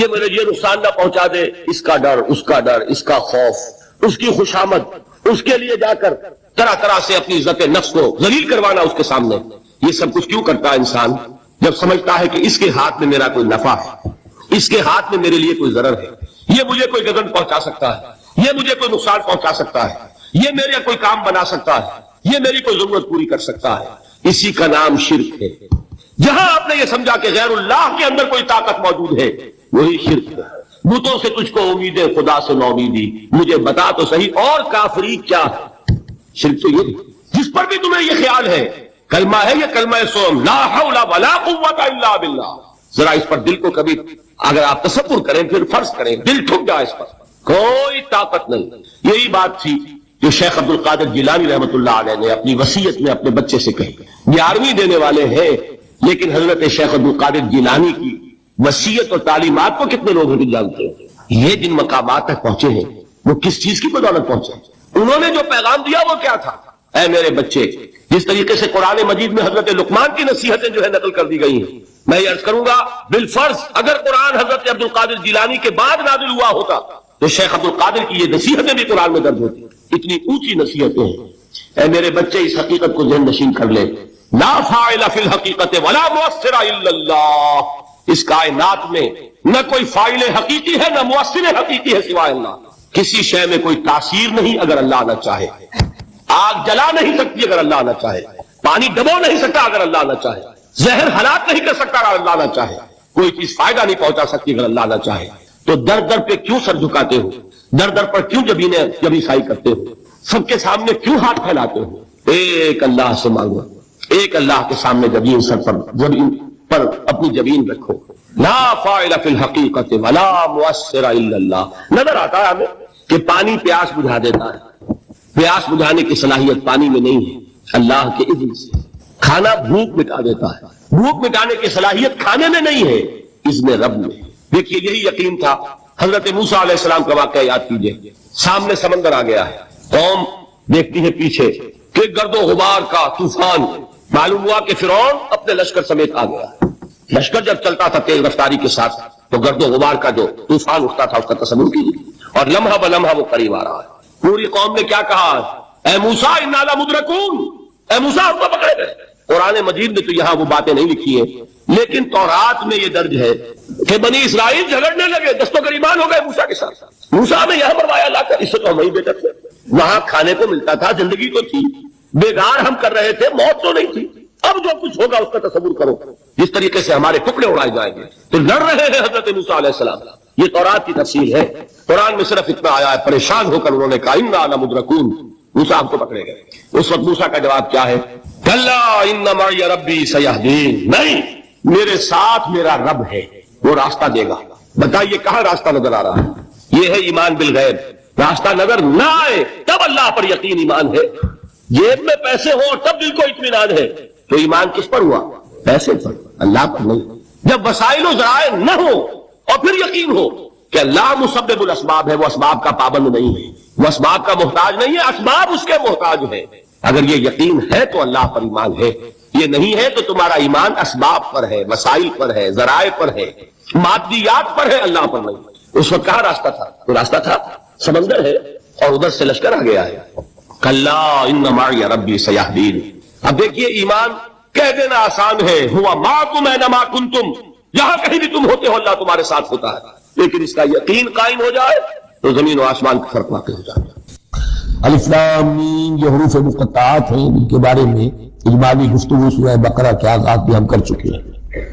یہ مجھے یہ نقصان نہ پہنچا دے، اس کا ڈر، اس کا ڈر، اس کا خوف، اس کی خوشامد، اس کے لیے جا کر طرح طرح سے اپنی عزت نفس کو ذلیل کروانا اس کے سامنے. یہ سب کچھ کیوں کرتا ہے انسان؟ جب سمجھتا ہے کہ اس کے ہاتھ میں میرا کوئی نفع ہے، اس کے ہاتھ میں میرے لیے کوئی ضرر ہے، یہ مجھے کوئی گزن پہنچا سکتا ہے، یہ مجھے کوئی نقصان پہنچا سکتا ہے، یہ میرے کوئی کام بنا سکتا ہے، یہ میری کوئی ضرورت پوری کر سکتا ہے. اسی کا نام شرک ہے. جہاں آپ نے یہ سمجھا کہ غیر اللہ کے اندر کوئی طاقت موجود ہے، وہی شرک ہے. بتوں سے تجھ کو امید ہے، خدا سے نو امیدی، مجھے بتا تو صحیح اور کافری کیا ہے. شرک تو یہ جس پر بھی تمہیں یہ خیال ہے کلمہ ہے، یہ کلمہ سوم لا حول ولا قوت الا باللہ. ذرا اس پر دل کو کبھی اگر آپ تصور کریں، پھر فرض کریں دل ٹھک جائے، اس پر کوئی طاقت نہیں. یہی بات تھی جو شیخ عبد القادر جیلانی رحمۃ اللہ علیہ نے اپنی وصیت میں اپنے بچے سے کہی. 11ویں دینے والے ہیں، لیکن حضرت شیخ عبد القادر جیلانی کی وصیت اور تعلیمات کو کتنے لوگ ہیں جانتے ہیں؟ یہ جن مقامات تک پہنچے ہیں وہ کس چیز کی بدولت پہنچے؟ انہوں نے جو پیغام دیا وہ کیا تھا؟ اے میرے بچے، جس طریقے سے قرآن مجید میں حضرت لقمان کی نصیحتیں جو ہے نقل کر دی گئی ہیں، میں یہ عرض کروں گا بالفرض اگر قرآن حضرت عبد القادر جیلانی کے بعد نازل ہوا ہوتا تو شیخ عبد القادر کی یہ نصیحتیں بھی قرآن میں درج ہوتی. اتنی اونچی نصیحتیں ہیں. اے میرے بچے، اس حقیقت کو ذہن نشین کر لے، لا فاعل فی الحقیقت ولا مؤثر الا اللہ. اس کائنات میں نہ کوئی فاعل حقیقی ہے نہ مؤثر حقیقی ہے سوائے اللہ. کسی شے میں کوئی تاثیر نہیں اگر اللہ نہ چاہے. آگ جلا نہیں سکتی اگر اللہ نہ چاہے، پانی ڈبو نہیں سکتا اگر اللہ نہ چاہے، زہر ہلاک نہیں کر سکتا اگر اللہ نہ چاہے، کوئی چیز فائدہ نہیں پہنچا سکتی اگر اللہ نہ چاہے. تو در در پہ کیوں سر جھکاتے ہو؟ در در پر کیوں جبیں سائی کرتے ہو؟ سب کے سامنے کیوں ہاتھ پھیلاتے ہو؟ ایک اللہ سے مانگو، ایک اللہ کے سامنے جبین سر پر اپنی جبین رکھو. لا فاعل فی الحقیقت ولا مؤثر الا اللہ. نظر آتا ہے ہمیں کہ پانی پیاس بجھا دیتا ہے، پیاس بجھانے کی صلاحیت پانی میں نہیں ہے، اللہ کے اذن سے. کھانا بھوک مٹا دیتا ہے، بھوک مٹانے کی صلاحیت کھانے میں نہیں ہے، اذن رب میں. دیکھیے یہی یقین تھا حضرت موسیٰ علیہ السلام کا واقعہ یاد کیجئے. سامنے سمندر آ گیا ہے، قوم دیکھتی ہے پیچھے کہ گرد و غبار کا طوفان. معلوم ہوا کہ فرعون اپنے لشکر سمیت آ گیا. لشکر جب چلتا تھا تیز رفتاری کے ساتھ تو گرد و غبار کا جو طوفان اٹھتا تھا اس کا تصور کیجیے، اور لمحہ بلمحہ وہ قریب آ رہا ہے. پوری قوم نے کیا کہا؟ اے موسیٰ انا لمدرکون، اے موسیٰ ہم کو پکڑے گئے. قرآن مجید نے تو یہاں وہ باتیں نہیں لکھی ہیں، لیکن تورات میں یہ درج ہے کہ بنی اسرائیل جھگڑنے لگے، دست و گریبان ہو گئے موسیٰ کے ساتھ. موسیٰ ہمیں یہاں مروایا لا کر، اس سے تو ہم وہیں بے دخل تھے. وہاں کھانے کو ملتا تھا، زندگی تو تھی، بیگار ہم کر رہے تھے، موت تو نہیں تھی. اب جو کچھ ہوگا اس کا تصور کرو، جس طریقے سے ہمارے ٹکڑے اڑائے جائیں گے. تو لڑ رہے ہیں حضرت موسیٰ علیہ السلام. یہ تورات کی تفصیل ہے. قرآن میں صرف اتنا آیا ہے، پریشان ہو کر انہوں نے کہا انا لمدرکون، موسیٰ ہم کو پکڑے گئے. اس وقت موسیٰ کا جواب کیا ہے؟ کلا ان معی ربی سیہدین، نہیں، میرے ساتھ میرا رب ہے، وہ راستہ دے گا. بتائیے کہاں راستہ نظر آ رہا ہے؟ یہ ہے ایمان بالغیب. راستہ نظر نہ آئے تب اللہ پر یقین ایمان ہے. جیب میں پیسے ہو تب دل کو اطمینان ہے، تو ایمان کس پر ہوا؟ پیسے پر، اللہ پر نہیں. جب وسائل و ذرائع نہ ہو اور پھر یقین ہو کہ اللہ مسبب الاسباب ہے، وہ اسباب کا پابند نہیں ہے، وہ اسباب کا محتاج نہیں ہے، اسباب اس کے محتاج ہے. اگر یہ یقین ہے تو اللہ پر ایمان ہے. یہ نہیں ہے تو تمہارا ایمان اسباب پر ہے، وسائل پر ہے، ذرائع پر ہے، مادیات پر ہے، اللہ پر نہیں. اس وقت کہاں راستہ تھا؟ تو راستہ تھا سمندر ہے اور ادھر سے لشکر آ گیا ہے. کلا ان معی ربی سیہدین. اب دیکھیے ایمان کہہ دینا آسان ہے، ہوا معکم اینما کنتم، جہاں کہیں بھی تم ہوتے ہو اللہ تمہارے ساتھ ہوتا ہے. لیکن اس کا یقین قائم ہو جائے تو زمین و آسمان کا فرق واقع ہو جائے. الف لام میم یہ حروف مقطعات ہیں، ان کے بارے میں اجمالی گفتگو سورہ بقرہ کے آغاز بھی ہم کر چکے ہیں.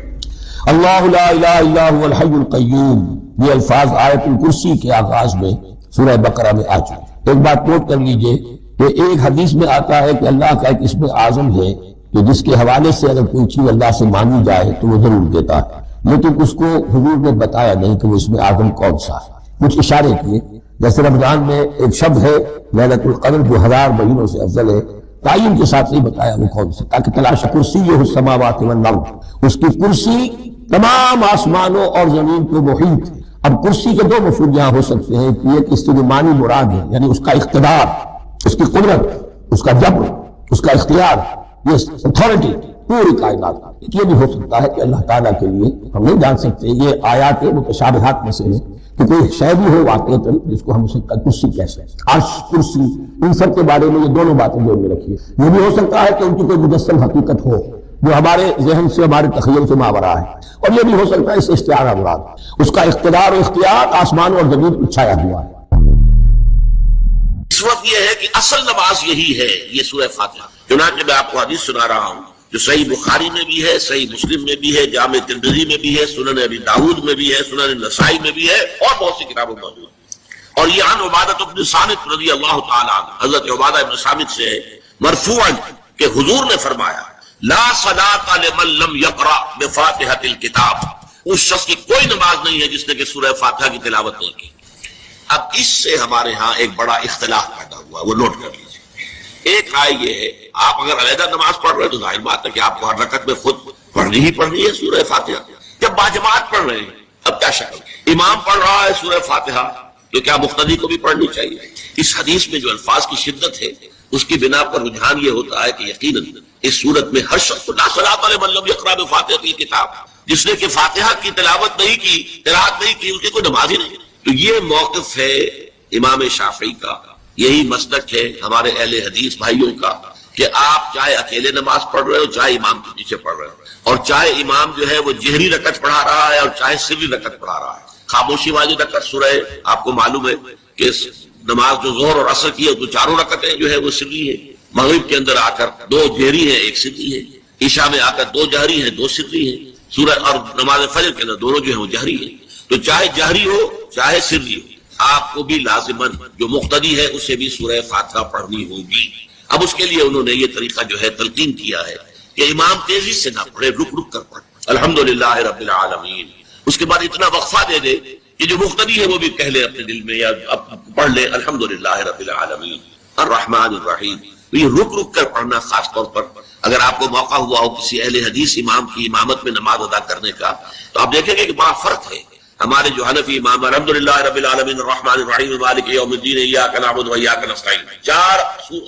اللہ لا الہ الا هو الحی القیوم، یہ الفاظ آیت الکرسی کے آغاز میں سورہ بقرہ میں آ چکے. ایک بات نوٹ کر لیجئے کہ ایک حدیث میں آتا ہے کہ اللہ کا ایک اسم اعظم ہے کہ جس کے حوالے سے اگر کوئی چیز اللہ سے مانگی جائے تو وہ ضرور دیتا ہے، لیکن اس کو حضور نے بتایا نہیں کہ وہ اسم اعظم کون سا ہے. کچھ اشارے کیے، جیسے رمضان میں ایک شب ہے لیلۃ القدر جو 1000 مہینوں سے افضل ہے، تعین کے ساتھ نہیں بتایا وہ کون سا، تاکہ تلاش کرسی السماوات والارض، اس کی کرسی تمام آسمانوں اور زمین کو محیط. اب کرسی کے دو مفہوم یہاں ہو سکتے ہیں کہ ایک اس سے جو معنی مراد ہے، یعنی اس کا اقتدار، اس کی قدرت، اس کا جبر، اس کا اختیار، یہ اتھارٹی، پوری کائنات کا۔ یہ بھی ہو سکتا ہے کہ اللہ تعالیٰ کے لیے ہم نہیں جان سکتے، یہ آیات متشابہات میں سے ہے کہ کوئی شے بھی ہو واقعتاً جس کو ہم اسے کرسی کہہ سکتے، عرش، کرسی، ان سب کے بارے میں یہ دونوں باتیں جو میں رکھی ہے۔ یہ بھی ہو سکتا ہے کہ ان کی کوئی مجسم حقیقت ہو جو ہمارے ذہن سے، ہمارے تخیل سے ماورا ہے، اور یہ بھی ہو سکتا ہے اس سے استعارہ مراد، اس کا اقتدار و اختیار آسمان اور زمین پر چھایا ہوا ہے۔ اس وقت یہ ہے کہ اصل نماز یہی ہے، یہ سورہ فاتحہ۔ چنانچہ میں آپ کو حدیث سنا رہا ہوں جو صحیح بخاری میں بھی ہے، صحیح مسلم میں بھی ہے، جامع ترمذی میں بھی ہے، سنن ابی داؤد میں بھی ہے، سنن نسائی میں بھی ہے، اور بہت سی کتابوں میں موجود ہے۔ اور یہ عن عبادہ بن صامت رضی اللہ تعالی عنہ، حضرت عبادہ بن صامت سے ہے مرفوعا کہ حضور نے فرمایا لا صلاۃ لمن لم یقرأ بفاتحۃ الکتاب، اس شخص کی کوئی نماز نہیں ہے جس نے کہ سورہ فاتحہ کی تلاوت نہیں کی۔ اب اس سے ہمارے ہاں ایک بڑا اختلاف پیدا ہوا، وہ نوٹ کر لیجیے۔ ایک رائے یہ ہے آپ اگر علیحدہ نماز پڑھ رہے ہیں تو ظاہر بات ہے کہ آپ کو ہر رکعت میں خود پڑھنی ہی پڑھنی ہے سورہ فاتحہ۔ جب باجماعت پڑھ رہے ہیں اب کیا شکل، امام پڑھ رہا ہے سورہ فاتحہ تو کیا مقتدی کو بھی پڑھنی چاہیے؟ اس حدیث میں جو الفاظ کی شدت ہے اس کی بنا پر رجحان یہ ہوتا ہے کہ یقیناً اس صورت میں ہر شخص لا صلاۃ لمن لم یقرأ بفاتحۃ الکتاب، جس نے کہ فاتحہ کی تلاوت نہیں کی، قرأت نہیں کی، اس کی کوئی نماز ہی نہیں۔ تو یہ موقف ہے امام شافعی کا، یہی مسلک ہے ہمارے اہل حدیث بھائیوں کا کہ آپ چاہے اکیلے نماز پڑھ رہے ہو، چاہے امام کے پیچھے پڑھ رہے ہو، اور چاہے امام جو ہے وہ جہری رکعت پڑھا رہا ہے اور چاہے سری رکعت پڑھا رہا ہے۔ خاموشی والی رکعت سورہ، آپ کو معلوم ہے کہ نماز جو ظہر اور عصر کی ہے تو چاروں رکعتیں جو ہے وہ سری ہے، مغرب کے اندر آ کر دو جہری ہیں ایک سری ہے، عشاء میں آ کر دو جہری ہیں دو سری ہیں، سورہ اور نماز فجر کے اندر دونوں جو ہیں وہ جہری ہیں۔ تو چاہے جہری ہو چاہے سری ہو، آپ کو بھی لازماً جو مقتدی ہے اسے بھی سورہ فاتحہ پڑھنی ہوگی۔ اب اس کے لیے انہوں نے یہ طریقہ جو ہے تلقین کیا ہے کہ امام تیزی سے نہ پڑھے، رک رک کر پڑھے الحمدللہ رب العالمین، اس کے بعد اتنا وقفہ دے دے کہ جو مقتدی ہے وہ بھی کہہ لے اپنے دل میں یا پڑھ لے الحمدللہ رب العالمین الرحمن الرحیم۔ یہ رک رک کر پڑھنا، خاص طور پر اگر آپ کو موقع ہوا ہو کسی اہل حدیث امام کی امامت میں نماز ادا کرنے کا تو آپ دیکھیں گے کہ بڑا فرق ہے۔ ہمارے جو حنفی امام الحمدللہ رب العالمین الرحمن الرحیم مالک یوم الدین ایاک نعبد و ایاک نستعین، چار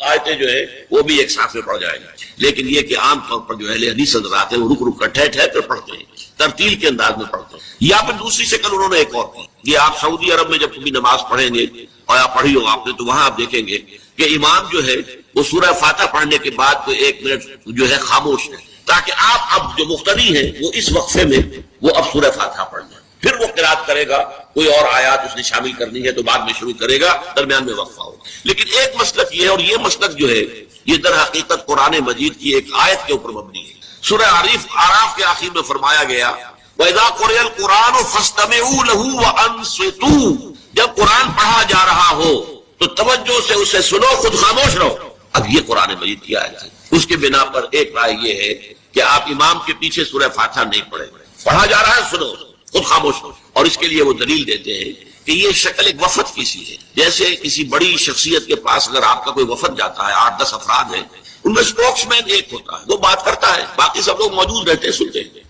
آیتیں جو ہے وہ بھی ایک ساتھ میں پڑھ جائیں گے، لیکن یہ کہ عام طور پر جو اہل حدیث حضرات ہیں وہ رک رک کر ٹھہر ٹھہر کر پڑھتے ہیں، ترتیل کے انداز میں پڑھتے ہیں۔ یا پھر دوسری شکل انہوں نے ایک اور کی، یہ آپ سعودی عرب میں جب کبھی نماز پڑھیں گے اور آپ پڑھی ہو آپ نے تو وہاں آپ دیکھیں گے کہ امام جو ہے وہ سورہ فاتحہ پڑھنے کے بعد تو ایک منٹ جو ہے خاموش ہے، تاکہ آپ اب جو مقتدی ہیں وہ اس وقفے میں وہ اب سورہ فاتحہ پڑھ لیں، پھر وہ قرات کرے گا، کوئی اور آیات اس نے شامل کرنی ہے تو بعد میں شروع کرے گا، درمیان میں وقفہ ہوگا۔ لیکن ایک مسلک یہ ہے، اور یہ مسلک جو ہے یہ در حقیقت قرآن مجید کی ایک آیت کے اوپر مبنی ہے۔ سورہ اعراف کے آخر میں فرمایا گیا وَإِذَا قُرِئَ الْقُرْآنُ فَاسْتَمِعُوا لَهُ وَأَنصِتُوا، جب قرآن پڑھا جا رہا ہو تو توجہ سے اسے سنو، خود خاموش رہو۔ اب یہ قرآن مجید کی آیت ہے، اس کے بنا پر ایک رائے یہ ہے کہ آپ امام کے پیچھے سورہ فاتحہ نہیں پڑھیں، پڑھا جا رہا ہے سنو، خود خاموش ہو۔ اور اس کے لیے وہ دلیل دیتے ہیں کہ یہ شکل ایک وفد کی سی ہے، جیسے کسی بڑی شخصیت کے پاس اگر آپ کا کوئی وفد جاتا ہے، 8-10 افراد ہیں، ان میں اسپوکس مین ایک ہوتا ہے، وہ بات کرتا ہے، باقی سب لوگ موجود رہتے ہیں، سنتے ہیں۔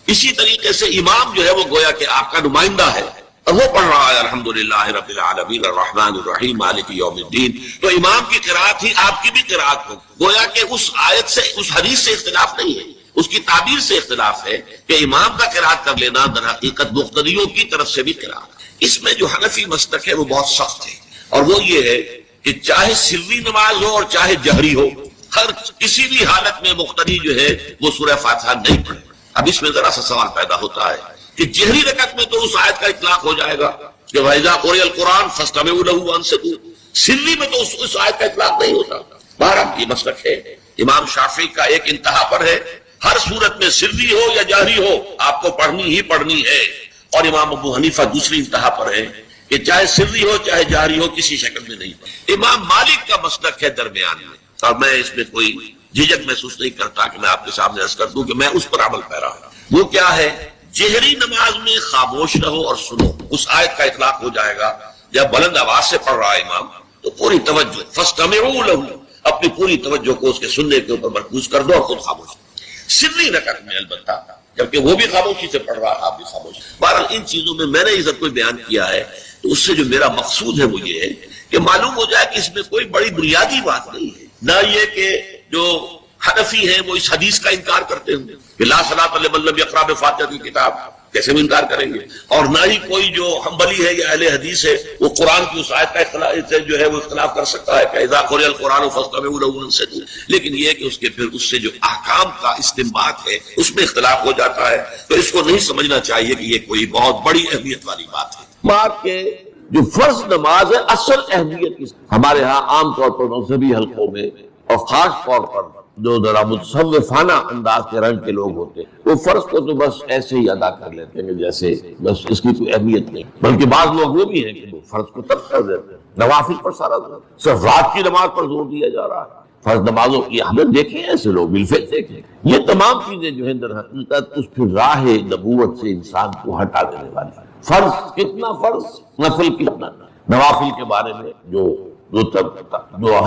اسی طریقے سے امام جو ہے وہ گویا کہ آپ کا نمائندہ ہے اور وہ پڑھ رہا ہے الحمدللہ رب العالمین الرحمن الرحیم مالک یوم الدین، تو امام کی قرات ہی آپ کی بھی قرات ہو، گویا کہ اس آیت سے، اس حدیث سے اختلاف نہیں ہے، اس کی تعبیر سے اختلاف ہے کہ امام کا قرات کر لینا در حقیقت مقتدیوں کی طرف سے بھی قرات۔ اس میں جو حنفی مسلک ہے وہ بہت سخت ہے، اور وہ یہ ہے کہ چاہے سری نماز ہو اور چاہے جہری ہو، ہر کسی بھی حالت میں مقتدی جو ہے وہ سورہ فاتحہ نہیں پڑھے۔ اب اس میں ذرا سا سوال پیدا ہوتا ہے کہ جہری رکعت میں تو اس آیت کا اطلاق ہو جائے گا کہ وَإِذَا قُرِئَ الْقُرْآنُ فَاسْتَمِعُوا لَهُ وَأَنصِتُوا، سری میں تو اس آیت کا اطلاق نہیں ہوتا۔ بہرحال یہ مسلک ہے امام شافعی کا، ایک انتہا پر ہے، ہر صورت میں سری ہو یا جہری ہو آپ کو پڑھنی ہی پڑھنی ہے، اور امام ابو حنیفہ دوسری انتہا پر ہے کہ چاہے سری ہو چاہے جہری ہو کسی شکل میں نہیں پڑھنی۔ امام مالک کا مسلک ہے درمیان میں، اور میں اس میں کوئی جھجک محسوس نہیں کرتا کہ میں آپ کے سامنے عرض کر دوں کہ میں اس پر عمل پیرا ہوں۔ وہ کیا ہے، جہری نماز میں خاموش رہو اور سنو، اس آیت کا اطلاق ہو جائے گا جب بلند آواز سے پڑھ رہا ہے امام تو پوری توجہ، فَاسْتَمِعُوا لَهُ، اپنی پوری توجہ کو اس کے سننے کے اوپر مرکوز کر دو اور خود خاموش۔ سری رکعت میں البتہ جبکہ وہ بھی خاموشی سے پڑھ رہا ہے آپ بھی خاموش۔ بہرحال ان چیزوں میں نے یہ سب کوئی بیان کیا ہے تو اس سے جو میرا مقصود ہے وہ یہ ہے کہ معلوم ہو جائے کہ اس میں کوئی بڑی بنیادی بات نہیں ہے، نہ یہ کہ جو حنفی ہیں وہ اس حدیث کا انکار کرتے ہیں کہ لا صلاۃ لمن لم یقرأ بفاتحۃ الکتاب، کیسے بھی انکار کریں گے؟ اور نہ ہی کوئی جو حنبلی ہے یا اہل حدیث ہے وہ قرآن کی اس آیت کا اختلاف سے جو ہے وہ اختلاف کر سکتا ہے کہ اذا قرئ القرآن فاستمعوا له وانصتوا، لیکن یہ ہے کہ اس کے پھر اس سے جو احکام کا استنباط ہے اس میں اختلاف ہو جاتا ہے، تو اس کو نہیں سمجھنا چاہیے کہ یہ کوئی بہت بڑی اہمیت والی بات ہے۔ مار کے جو فرض نماز ہے اصل اہمیت کی ہمارے ہاں عام طور پر مذہبی حلقوں میں اور خاص طور پر جو ذرا متصوفانہ انداز کے رنگ کے لوگ ہوتے ہیں وہ فرض کو تو بس ایسے ہی ادا کر لیتے ہیں کہ جیسے بس اس کی کوئی اہمیت نہیں، بلکہ بعض لوگ وہ بھی ہیں کہ وہ فرض کو ترک کر دیتے ہیں، نوافل پر سارا صرف رات کی نماز پر زور دیا جا رہا ہے، فرض نمازوں کی ہمیں دیکھیں ایسے لوگ بالفعل دیکھیں۔ یہ تمام چیزیں جو ہیں در حقیقت اس پھر راہ نبوت سے انسان کو ہٹا دینے والی ہیں۔ فرض کتنا فرض، نفل کتنا، نوافل کے بارے میں جو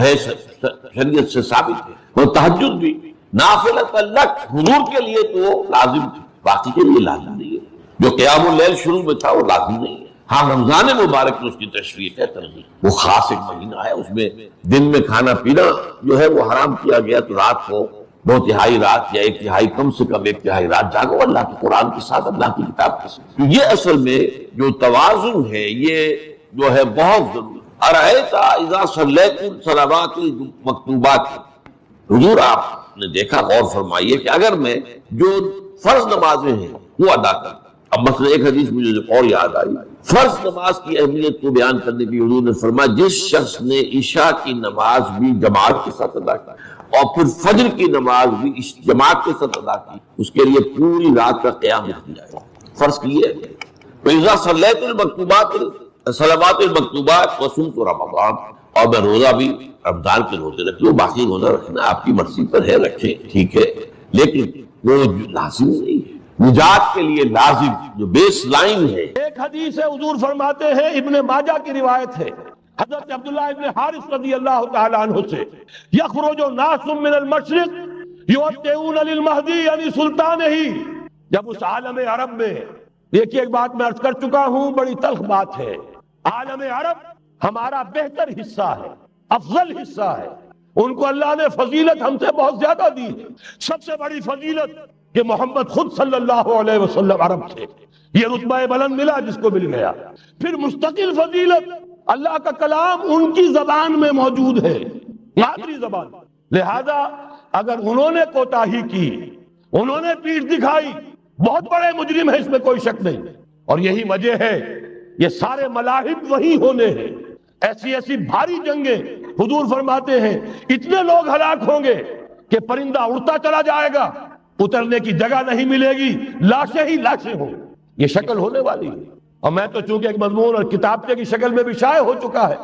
ہے شریعت سے ثابت ہے، وہ تہجد بھی نافلۃ لک، حضور کے لیے تو وہ لازم تھی، باقی کے لیے لازم نہیں ہے۔ جو قیام اللیل شروع میں تھا وہ لازم نہیں ہے۔ ہاں رمضان مبارک میں اس کی تشریح ہے، ترغیب، وہ خاص ایک مہینہ ہے، اس میں دن میں کھانا پینا جو ہے وہ حرام کیا گیا، تو رات کو 2/3 رات یا 1/3 کم سے کم 1/3 رات جاگو اللہ کے قرآن کے ساتھ، اللہ کی کتاب کے ساتھ۔ یہ اصل میں جو توازن ہے یہ جو ہے بہت ضروری۔ ارأیت اذا صلیت الصلوات المکتوبات، حضور آپ نے دیکھا، غور فرمائیے کہ اگر میں جو فرض نمازیں ہیں وہ ادا کرتا، اب مثلا ایک حدیث مجھے اور یاد آئی، فرض نماز کی اہمیت کو بیان کرنے کی حضور نے فرمایا جس شخص نے عشاء کی نماز بھی جماعت کے ساتھ ادا کی اور پھر فجر کی نماز بھی جماعت کے ساتھ ادا کی، اس کے لیے پوری رات کا قیام رکھ دیا جائے۔ فرض کی ہے فَإِذَا صَلَّيْتُ الْمَكْتُوبَاتِ صلوات المکتوبات وصمت رمضان، اور میں روزہ بھی رمضان کے روزے رکھوں، باقی روزہ رکھنا آپ کی مرضی پر ہے، رکھیں ٹھیک ہے، لیکن وہ لازم نہیں ہے، نجات کے لیے لازم جو بیس لائن ہے۔ ایک حدیث ہے، حضور فرماتے ہیں، ابن ماجہ کی روایت ہے حضرت عبداللہ ابن حارث رضی اللہ تعالی عنہ سے، یخرج ناس من المشرق یوتئون للمہدی یعنی سلطان ہی، جب اس عالم عرب میں، دیکھیے ایک بات میں عرض کر چکا ہوں، بڑی تلخ بات ہے، عالم عرب ہمارا بہتر حصہ ہے، افضل حصہ ہے، ان کو اللہ نے فضیلت ہم سے بہت زیادہ دی ہے۔ سب سے بڑی فضیلت کہ محمد خود صلی اللہ علیہ وسلم عرب تھے، یہ رتبہ بلند ملا جس کو مل گیا۔ پھر مستقل فضیلت، اللہ کا کلام ان کی زبان میں موجود ہے، مادری زبان، لہذا اگر انہوں نے کوتاہی کی، انہوں نے پیٹھ دکھائی، بہت بڑے مجرم ہیں، اس میں کوئی شک نہیں، اور یہی وجہ ہے یہ سارے ملاحب وہی ہونے ہیں، ایسی ایسی بھاری جنگیں، حضور فرماتے ہیں اتنے لوگ ہلاک ہوں گے کہ پرندہ اڑتا چلا جائے گا، اترنے کی جگہ نہیں ملے گی، لاشیں ہی لاشیں ہوں، یہ شکل ہونے والی ہے۔ اور میں تو چونکہ ایک مضمون اور کتابچے کی شکل میں بھی شائع ہو چکا ہے،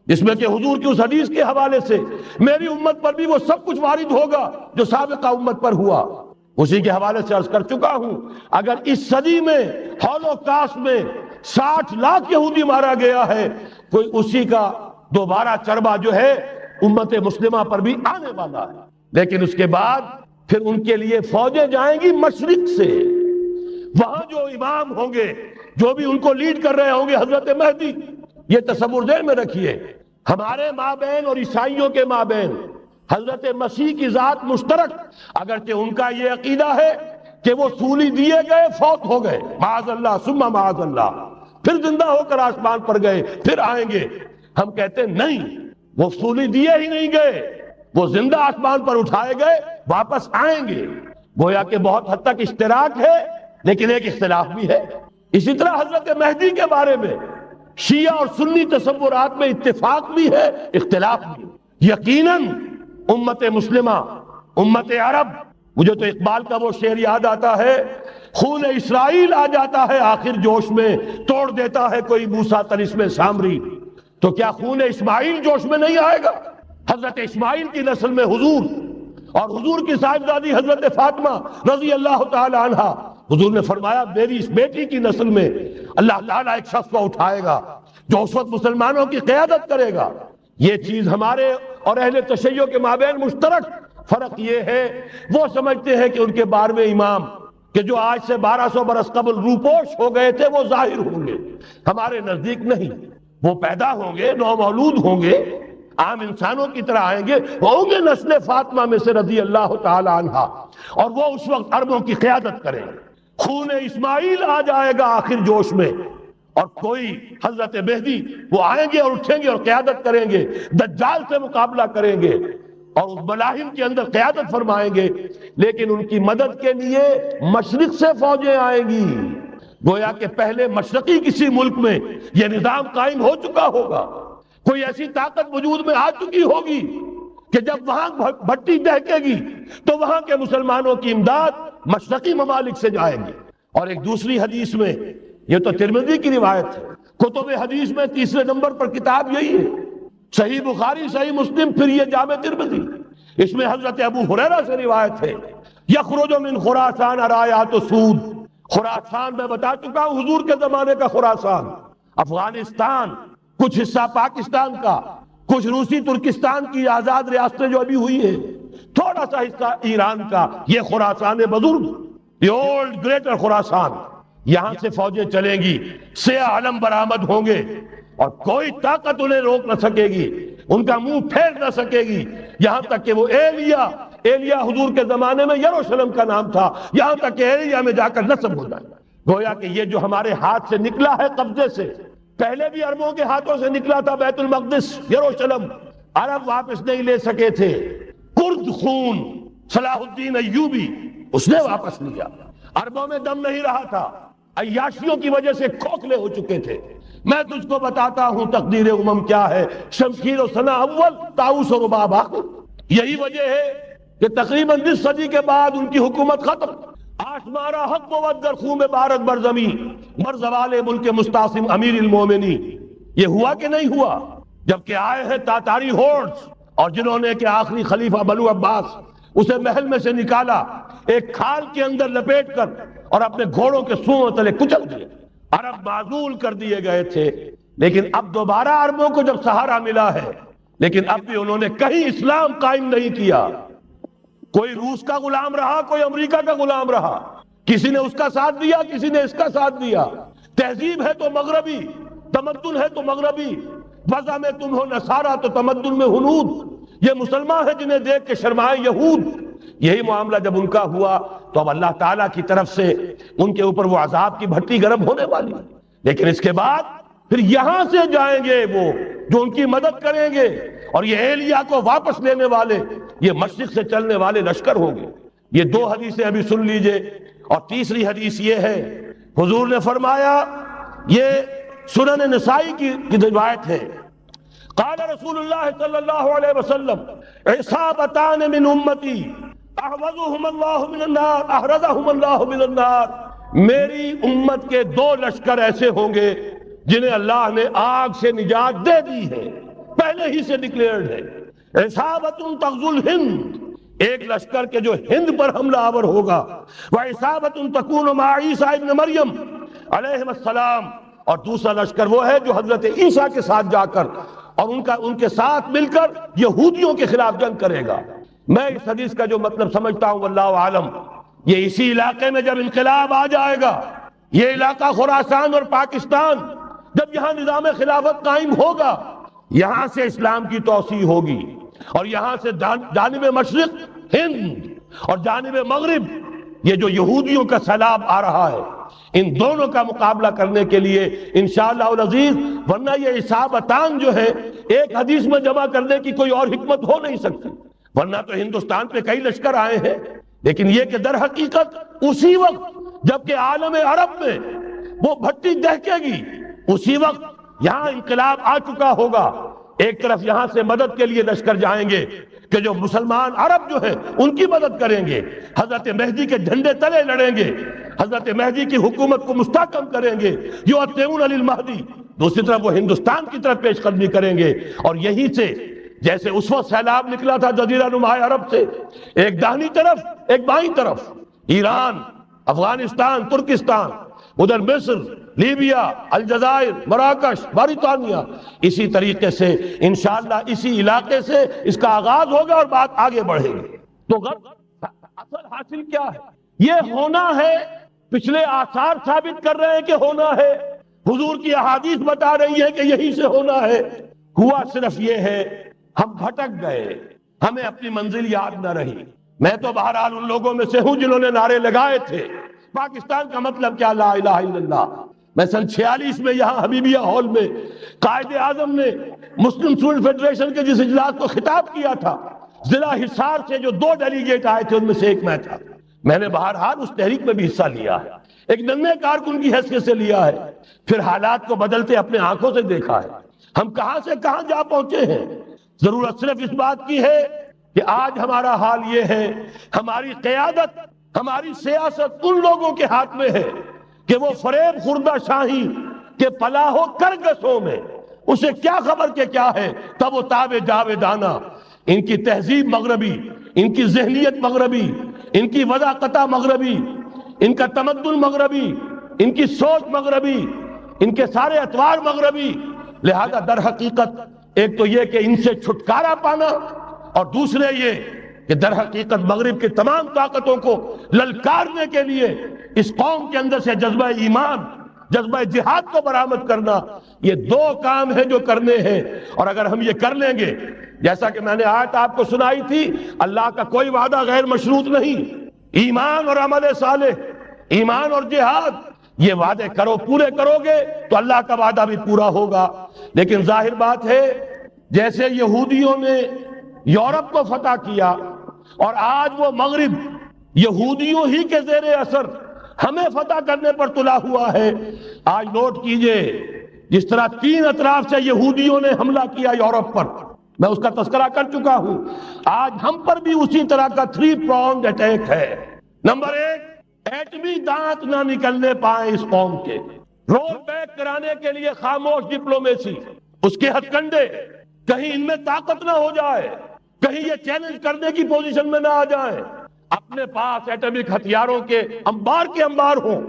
جس میں کہ حضور کی اس حدیث کے حوالے سے میری امت پر بھی وہ سب کچھ وارد ہوگا جو سابقہ امت پر ہوا، اسی کے حوالے سے عرض کر چکا ہوں۔ اگر اس صدی میں ہولوکاسٹ میں 60 لاکھ یہودی مارا گیا ہے، کوئی اسی کا دوبارہ چربا جو ہے امت مسلمہ پر بھی آنے والا ہے، لیکن اس کے بعد پھر ان کے لیے فوجیں جائیں گی مشرق سے، وہاں جو امام ہوں گے، جو بھی ان کو لیڈ کر رہے ہوں گے، حضرت مہدی، یہ تصور ذہن میں رکھیے، ہمارے مابین اور عیسائیوں کے مابین حضرت مسیح کی ذات مشترک، اگرچہ ان کا یہ عقیدہ ہے کہ وہ سولی دیے گئے، فوت ہو گئے، معاذ اللہ ثم معاذ اللہ، پھر زندہ ہو کر آسمان پر گئے، پھر آئیں گے، ہم کہتے ہیں نہیں، وہ سولی دیے ہی نہیں گئے، وہ زندہ آسمان پر اٹھائے گئے، واپس آئیں گے۔ گویا کہ بہت حد تک اشتراک ہے، لیکن ایک اختلاف بھی ہے۔ اسی طرح حضرت مہدی کے بارے میں شیعہ اور سنی تصورات میں اتفاق بھی ہے، اختلاف بھی ہے۔ یقیناً امت مسلمہ، امت عرب، مجھے تو اقبال کا وہ شعر یاد آتا ہے، خون اسرائیل آ جاتا ہے آخر جوش میں، توڑ دیتا ہے کوئی موسیٰ طلسم سامری، تو کیا خون اسماعیل جوش میں نہیں آئے گا؟ حضرت اسماعیل کی نسل میں حضور اور حضور کی صاحبزادی حضرت فاطمہ رضی اللہ تعالی عنہ، حضور نے فرمایا میری اس بیٹی کی نسل میں اللہ تعالیٰ ایک شخص کو اٹھائے گا جو اس وقت مسلمانوں کی قیادت کرے گا۔ یہ چیز ہمارے اور اہل تشیع کے مابین مشترک، فرق یہ ہے وہ سمجھتے ہیں کہ ان کے 12ویں امام کہ جو آج سے 1200 برس قبل روپوش ہو گئے تھے وہ ظاہر ہوں گے، ہمارے نزدیک نہیں، وہ پیدا ہوں گے، نو مولود ہوں گے، عام انسانوں کی طرح آئیں گے، ہوں گے نسل فاطمہ میں سے رضی اللہ تعالی عنہا، اور وہ اس وقت عربوں کی قیادت کریں گے۔ خون اسماعیل آ جائے گا آخر جوش میں، اور کوئی حضرت مہدی وہ آئیں گے اور اٹھیں گے اور قیادت کریں گے، دجال سے مقابلہ کریں گے اور اس ملاحم کے اندر قیادت فرمائیں گے، لیکن ان کی مدد کے لیے مشرق سے فوجیں آئیں گی۔ گویا کہ پہلے مشرقی کسی ملک میں یہ نظام قائم ہو چکا ہوگا، کوئی ایسی طاقت وجود میں آ چکی ہوگی کہ جب وہاں بھٹی دہکے گی تو وہاں کے مسلمانوں کی امداد مشرقی ممالک سے جائے گی۔ اور ایک دوسری حدیث میں، یہ تو ترمذی کی روایت ہے، کتب حدیث میں تیسرے نمبر پر کتاب یہی ہے، صحیح بخاری، صحیح مسلم، پھر یہ جامع ترمذی، اس میں حضرت ابو ہریرہ سے روایت ہے، یخرج من خراسان رایات سود۔ خراسان میں بتا چکا ہوں حضور کے زمانے کا خراسان، افغانستان، کچھ حصہ پاکستان کا، کچھ روسی ترکستان کی آزاد ریاستیں جو ابھی ہوئی ہیں، تھوڑا سا حصہ ایران کا، یہ خراسان بزرگ، دی اولڈ گریٹر خراسان، یہاں سے فوجیں چلیں گی، سیاہ علم برآمد ہوں گے، اور کوئی طاقت انہیں روک نہ سکے گی، ان کا منہ پھیر نہ سکے گی، یہاں تک کہ وہ ایلیا حضور کے زمانے میں یروشلم کا نام تھا، یہاں تک کہ ایلیا میں جا کر نصب ہو جائے۔ گویا کہ یہ جو ہمارے ہاتھ سے نکلا ہے قبضے سے، پہلے بھی عربوں کے ہاتھوں سے نکلا تھا بیت المقدس، یروشلم، عرب واپس نہیں لے سکے تھے، کرد خون صلاح الدین ایوبی اس نے واپس لیا، عربوں میں دم نہیں رہا تھا، عیاشیوں کی وجہ سے کھوکھلے ہو چکے تھے۔ میں تجھ کو بتاتا ہوں تقدیر امم کیا ہے، شمشیر و ثنا اول، طاؤس و رباب آخر۔ یہی وجہ ہے کہ تقریباً 20 صدی کے بعد ان کی حکومت ختم، آشمارا حق بود در خون بارد بر زمین، بر زوال ملک مستعصم امیر المومنین۔ یہ ہوا کہ نہیں ہوا؟ جبکہ آئے ہیں تاتاری ہورڈز، اور جنہوں نے کہ آخری خلیفہ بنو عباس اسے محل میں سے نکالا، ایک کھال کے اندر لپیٹ کر، اور اپنے گھوڑوں کے سوؤں تلے کچل دیے، عرب معزول کر دیے گئے تھے۔ لیکن اب دوبارہ عربوں کو جب سہارا ملا ہے، لیکن اب بھی انہوں نے کہیں اسلام قائم نہیں کیا، کوئی روس کا غلام رہا، کوئی امریکہ کا غلام رہا، کسی نے اس کا ساتھ دیا، کسی نے اس کا ساتھ دیا، تہذیب ہے تو مغربی، تمدن ہے تو مغربی، وضع میں تم ہو نصارہ تو تمدن میں ہنود، یہ مسلمان ہیں جنہیں دیکھ کے شرمائے یہود۔ یہی معاملہ جب ان کا ہوا تو اب اللہ تعالیٰ کی طرف سے ان کے اوپر وہ عذاب کی بھٹی گرم ہونے والی، لیکن اس کے بعد پھر یہاں سے جائیں گے وہ جو ان کی مدد کریں گے، اور یہ ایلیا کو واپس لینے والے، یہ مشرق سے چلنے والے لشکر ہوں گے۔ یہ دو حدیثیں ابھی سن لیجئے، اور تیسری حدیث یہ ہے، حضور نے فرمایا، یہ سنن نسائی کی روایت ہے، قال رسول اللہ صلی اللہ علیہ وسلم عصابتان من امتی احرزهم اللہ من النار، میری امت کے دو لشکر ایسے ہوں گے جنہیں اللہ نے آگ سے نجات دے دی ہے، پہلے ہی سے ڈکلیئرڈ ہے۔ عصابت تغزو الہند، ایک لشکر کے جو ہند پر حملہ آور ہوگا، وعصابت تکون مع عیسیٰ ابن مریم علیہ السلام، اور دوسرا لشکر وہ ہے جو حضرت عیسیٰ کے ساتھ جا کر اور ان کے ساتھ مل کر یہودیوں کے خلاف جنگ کرے گا۔ میں اس حدیث کا جو مطلب سمجھتا ہوں واللہ عالم، یہ اسی علاقے میں جب انقلاب آ جائے گا، یہ علاقہ خراسان اور پاکستان، جب یہاں نظام خلافت قائم ہوگا، یہاں سے اسلام کی توسیع ہوگی، اور یہاں سے جانب مشرق ہند اور جانب مغرب یہ جو یہودیوں کا سیلاب آ رہا ہے، ان دونوں کا مقابلہ کرنے کے لیے انشاءاللہ العزیز، ورنہ یہ عصابتان جو ہے ایک حدیث میں جمع کرنے کی کوئی اور حکمت ہو نہیں سکتی، ورنہ تو ہندوستان پہ کئی لشکر آئے ہیں، لیکن یہ کہ در حقیقت اسی وقت جبکہ عالم عرب میں وہ بھٹی دہکے گی، اسی وقت یہاں انقلاب آ چکا ہوگا، ایک طرف یہاں سے مدد کے لیے لشکر جائیں گے کہ جو مسلمان عرب جو ہیں ان کی مدد کریں گے، حضرت مہدی کے جھنڈے تلے لڑیں گے، حضرت مہدی کی حکومت کو مستحکم کریں گے، یؤتون للمہدی، دوسری طرف وہ ہندوستان کی طرف پیش قدمی کریں گے، اور یہیں سے جیسے اس وقت سیلاب نکلا تھا جزیرہ نما عرب سے، ایک داہنی طرف ایک بائیں طرف، ایران، افغانستان، ترکستان، ادھر مصر، لیبیا، الجزائر، مراکش، موریطانیہ، اسی طریقے سے انشاءاللہ اسی علاقے سے اس کا آغاز ہوگا اور بات آگے بڑھے گی۔ تو اصل حاصل کیا ہے؟ یہ ہونا ہے، پچھلے آثار ثابت کر رہے ہیں کہ ہونا ہے، حضور کی احادیث بتا رہی ہے کہ یہی سے ہونا ہے، ہوا صرف یہ ہے ہم بھٹک گئے، ہمیں اپنی منزل یاد نہ رہی۔ میں تو بہرحال ان لوگوں میں سے ہوں جنہوں نے نعرے لگائے تھے پاکستان کا مطلب کیا، لا الہ الا اللہ۔ میں سن 46 میں یہاں حبیبیہ ہال میں قائد اعظم نے مسلم اسٹوڈنٹ فیڈریشن کے جس اجلاس کو خطاب کیا تھا، ضلع حصار سے جو 2 ڈیلیگیٹ آئے تھے ان میں سے ایک میں تھا۔ میں نے بہرحال اس تحریک میں بھی حصہ لیا ہے، ایک ننھے کارکن کی حیثیت سے لیا ہے، پھر حالات کو بدلتے اپنے آنکھوں سے دیکھا ہے۔ ہم کہاں سے کہاں جا پہنچے ہیں۔ ضرورت صرف اس بات کی ہے کہ آج ہمارا حال یہ ہے، ہماری قیادت، ہماری سیاست ان لوگوں کے ہاتھ میں ہے کہ وہ فریب خوردہ شاہی کے پلاح و کرگسوں میں اسے کیا خبر کہ کیا ہے، تب وہ تاب جاویدانہ۔ ان کی تہذیب مغربی، ان کی ذہنیت مغربی، ان کی وضاقتہ مغربی، ان کا تمدن مغربی، ان کی سوچ مغربی، ان کے سارے اطوار مغربی۔ لہذا در حقیقت ایک تو یہ کہ ان سے چھٹکارا پانا، اور دوسرے یہ کہ در حقیقت مغرب کی تمام طاقتوں کو للکارنے کے لیے اس قوم کے اندر سے جذبہ ایمان، جذبہ جہاد کو برآمد کرنا، یہ 2 کام ہیں جو کرنے ہیں۔ اور اگر ہم یہ کر لیں گے، جیسا کہ میں نے آیت آپ کو سنائی تھی، اللہ کا کوئی وعدہ غیر مشروط نہیں، ایمان اور عمل صالح، ایمان اور جہاد، یہ وعدے پورے کرو گے تو اللہ کا وعدہ بھی پورا ہوگا۔ لیکن ظاہر بات ہے جیسے یہودیوں نے یورپ کو فتح کیا اور آج وہ مغرب یہودیوں ہی کے زیر اثر ہمیں فتح کرنے پر تلا ہوا ہے۔ آج نوٹ کیجئے جس طرح 3 اطراف سے یہودیوں نے حملہ کیا یورپ پر، میں اس کا تذکرہ کر چکا ہوں، آج ہم پر بھی اسی طرح کا 3 pronged اٹیک ہے۔ نمبر 1، ایٹمی دانت نہ نکلنے پائیں اس قوم کے، رول بیک کرانے کے لیے خاموش ڈپلومیسی، اس کے ہتھ کنڈے، کہیں ان میں طاقت نہ ہو جائے، کہیں یہ چیلنج کرنے کی پوزیشن میں نہ آ جائیں، اپنے پاس ایٹمک ہتھیاروں کے انبار ہوں،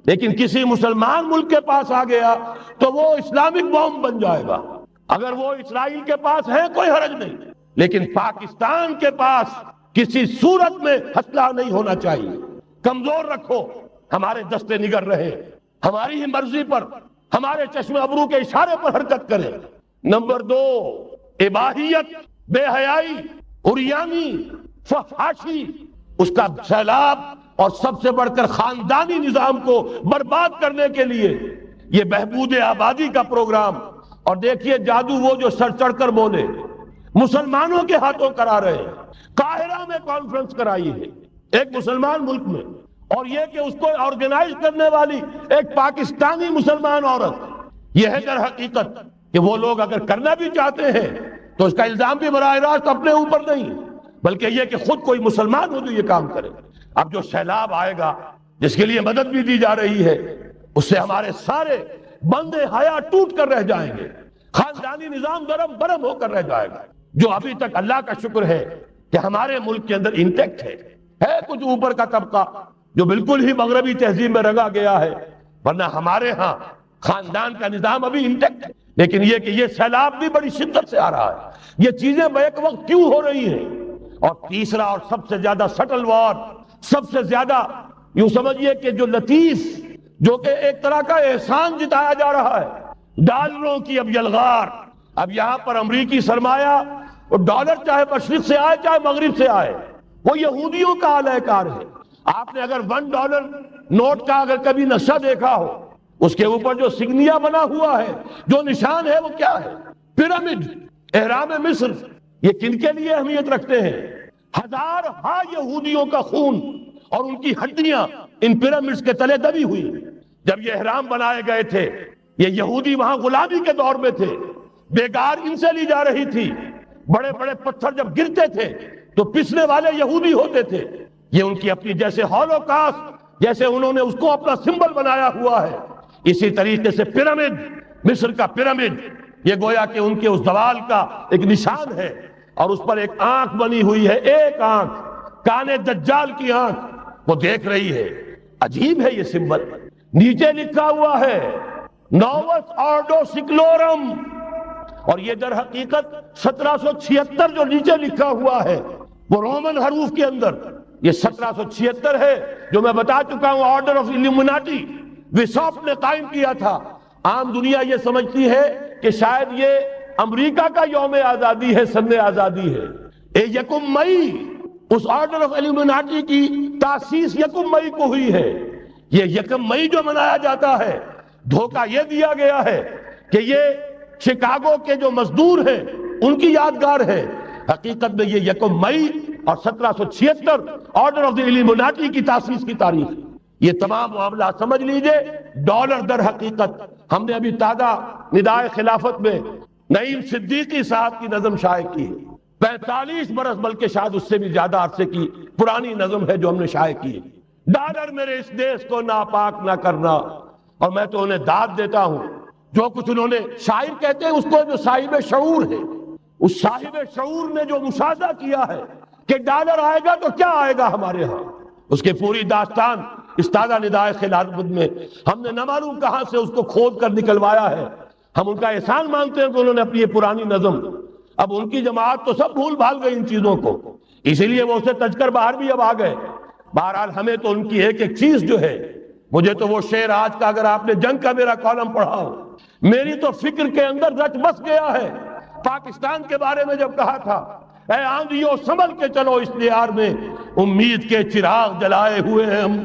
لیکن کسی مسلمان ملک کے پاس آ گیا تو وہ اسلامک بوم بن جائے گا۔ اگر وہ اسرائیل کے پاس ہے کوئی حرج نہیں، لیکن پاکستان کے پاس کسی صورت میں ہتھیار نہیں ہونا چاہیے۔ کمزور رکھو، ہمارے دستے نگر رہے، ہماری ہی مرضی پر، ہمارے چشم ابرو کے اشارے پر حرکت کرے۔ نمبر 2، اباحیت، بے حیائی، عریانی، فحاشی، اس کا سیلاب، اور سب سے بڑھ کر خاندانی نظام کو برباد کرنے کے لیے یہ بہبود آبادی کا پروگرام۔ اور دیکھیے جادو وہ جو سر چڑھ کر بولے، مسلمانوں کے ہاتھوں کرا رہے ہیں۔ قاہرہ میں کانفرنس کرائی ہے ایک مسلمان ملک میں، اور یہ کہ اس کو آرگنائز کرنے والی ایک پاکستانی مسلمان عورت۔ یہ ہے در حقیقت کہ وہ لوگ اگر کرنا بھی چاہتے ہیں تو اس کا الزام بھی براہ راست اپنے اوپر نہیں، بلکہ یہ کہ خود کوئی مسلمان ہو جو یہ کام کرے۔ اب جو سیلاب آئے گا جس کے لیے مدد بھی دی جا رہی ہے، اس سے ہمارے سارے بندے حیا ٹوٹ کر رہ جائیں گے، خاندانی نظام درم برم ہو کر رہ جائے گا، جو ابھی تک اللہ کا شکر ہے کہ ہمارے ملک کے اندر انٹیکٹ ہے کچھ اوپر کا طبقہ جو بالکل ہی مغربی تہذیب میں رنگا گیا ہے، ورنہ ہمارے ہاں خاندان کا نظام ابھی انٹیکٹ ہے۔ لیکن یہ کہ یہ سیلاب بھی بڑی شدت سے آ رہا ہے، یہ چیزیں بیک وقت کیوں ہو رہی ہیں۔ اور تیسرا اور سب سے زیادہ سٹل وار، سب سے زیادہ یوں سمجھیے کہ جو لطیف، جو کہ ایک طرح کا احسان جتایا جا رہا ہے، ڈالروں کی اب یلغار۔ اب یہاں پر امریکی سرمایہ، وہ ڈالر چاہے مشرق سے آئے چاہے مغرب سے آئے، وہ یہودیوں کا اعلی کار ہے۔ آپ نے اگر $1 نوٹ کا اگر کبھی نقشہ دیکھا ہو، اس کے اوپر جو سگنیا بنا ہوا ہے، جو نشان ہے، وہ کیا ہے؟ پیرامڈ، احرام مصر۔ یہ کن کے لیے اہمیت رکھتے ہیں؟ ہزارہا یہودیوں کا خون اور ان کی ہڈیاں ان پیرامڈز کے تلے دبی ہوئی۔ جب یہ احرام بنائے گئے تھے، یہ یہودی وہاں غلامی کے دور میں تھے، بیگار ان سے لی جا رہی تھی، بڑے بڑے پتھر جب گرتے تھے تو پسنے والے یہودی ہوتے تھے۔ یہ ان کی اپنی جیسے ہولوکاسٹ، جیسے انہوں نے اس کو اپنا سمبل بنایا ہوا ہے، اسی طریقے سے پیرامڈ، مصر کا پیرامڈ، یہ گویا کہ ان کے اس زوال کا ایک نشان ہے، اور اس پر ایک آنکھ بنی ہوئی ہے، ایک آنکھ، کانے دجال کی آنکھ، وہ دیکھ رہی ہے۔ عجیب ہے یہ سمبل۔ نیچے لکھا ہوا ہے نووس آرڈو سکلورم، اور یہ در حقیقت 1776 جو نیچے لکھا ہوا ہے وہ رومن حروف کے اندر یہ 1776 ہے، جو میں بتا چکا ہوں آرڈر آف الومناٹی وساپ نے قائم کیا تھا۔ عام دنیا یہ سمجھتی ہے کہ شاید یہ امریکہ کا یوم آزادی ہے، سن آزادی ہے، یکم مئی، اس آرڈر آف ایلومیناٹی کی تاسیس یکم مئی کو ہوئی ہے۔ یہ یکم مئی جو منایا جاتا ہے، دھوکہ یہ دیا گیا ہے کہ یہ شکاگو کے جو مزدور ہیں ان کی یادگار ہے، حقیقت میں یہ یکم مئی اور 1776 آرڈر آف دی ایلومیناٹی کی تاسیس کی تاریخ۔ یہ تمام معاملہ سمجھ لیجئے ڈالر در حقیقت۔ ہم نے ابھی تازہ ندائے خلافت میں نعیم صدیقی صاحب کی نظم شائع کی ہے، 45 برس بلکہ شاید اس سے بھی زیادہ عرصے کی پرانی نظم ہے جو ہم نے شائع کی ہے۔ ڈالر میرے اس دیش کو ناپاک نہ کرنا، اور میں تو انہیں داد دیتا ہوں، جو کچھ انہوں نے، شاعر کہتے ہیں اس کو جو صاحب شعور ہے، اس صاحب شعور نے جو مشاہدہ کیا ہے کہ ڈالر آئے گا تو کیا آئے گا ہمارے ہاں، اس کے پوری داستان اس تازہ ندائے خلافت میں ہم نے نہ معلوم کہاں سے اس کو کھود کر نکلوایا ہے۔ ہم ان کا احسان مانتے ہیں کہ انہوں نے اپنی یہ پرانی نظم، اب ان کی جماعت تو سب بھول بھال گئی ان چیزوں کو، اسی لیے وہ اسے تج کر باہر بھی اب آ گئے۔ بہرحال ہمیں تو ان کی ایک ایک چیز جو ہے، مجھے تو وہ شعر آج کا اگر آپ نے جنگ کا میرا کالم پڑھا ہو، میری تو فکر کے اندر رچ بس گیا ہے۔ پاکستان کے بارے میں جب کہا تھا، اے آندھیوں سنبھل کے چلو اس دیار میں، امید کے چراغ جلائے ہوئے ہیں ہم،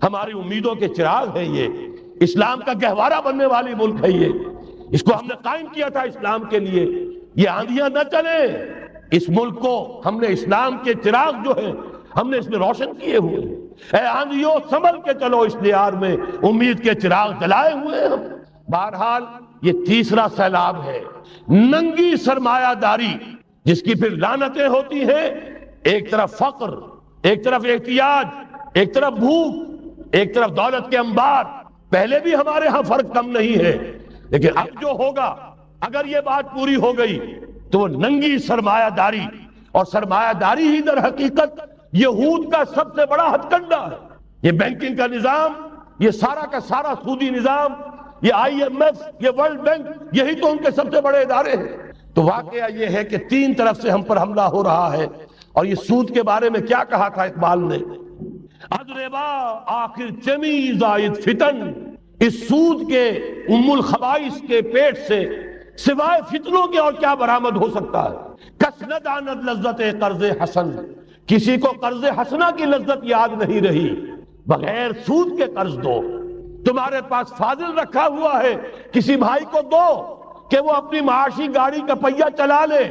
ہماری امیدوں کے چراغ ہے یہ، اسلام کا گہوارہ بننے والی ملک ہے یہ، اس کو ہم نے قائم کیا تھا اسلام کے لیے، یہ آندھیاں نہ چلیں، اس ملک کو ہم نے اسلام کے چراغ جو ہے ہم نے اس میں روشن کیے ہوئے ہیں۔ اے آندھیوں سنبھل کے چلو اس دیار میں، امید کے چراغ جلائے ہوئے ہیں ہم۔ بہرحال یہ تیسرا سیلاب ہے، ننگی سرمایہ داری، جس کی پھر لعنتیں ہوتی ہیں، ایک طرف فقر، ایک طرف احتیاج، ایک طرف بھوک، ایک طرف دولت کے انبار۔ پہلے بھی ہمارے ہاں فرق کم نہیں ہے، لیکن اب جو ہوگا، اگر یہ بات پوری ہو گئی تو وہ ننگی سرمایہ داری، اور سرمایہ داری ہی در حقیقت یہود کا سب سے بڑا ہتھ کنڈا ہے۔ یہ بینکنگ کا نظام، یہ سارا کا سارا سودی نظام، یہ آئی ایم ایف، یہ ورلڈ بینک، یہی تو ان کے سب سے بڑے ادارے ہیں۔ تو واقعہ یہ ہے کہ تین طرف سے ہم پر حملہ ہو رہا ہے، اور یہ سود کے بارے میں کیا کہا تھا اقبال نے، ادربا آخر چمی زائد فتن، اس سود کے ام الخبائث کے پیٹ سے سوائے فتنوں کے اور کیا برآمد ہو سکتا ہے۔ کس نہ داند لذت قرض حسن، کسی کو قرض حسنہ کی لذت یاد نہیں رہی، بغیر سود کے قرض دو۔ تمہارے پاس فاضل رکھا ہوا ہے، کسی بھائی کو دو کہ وہ اپنی معاشی گاڑی کا پہیہ چلا لے،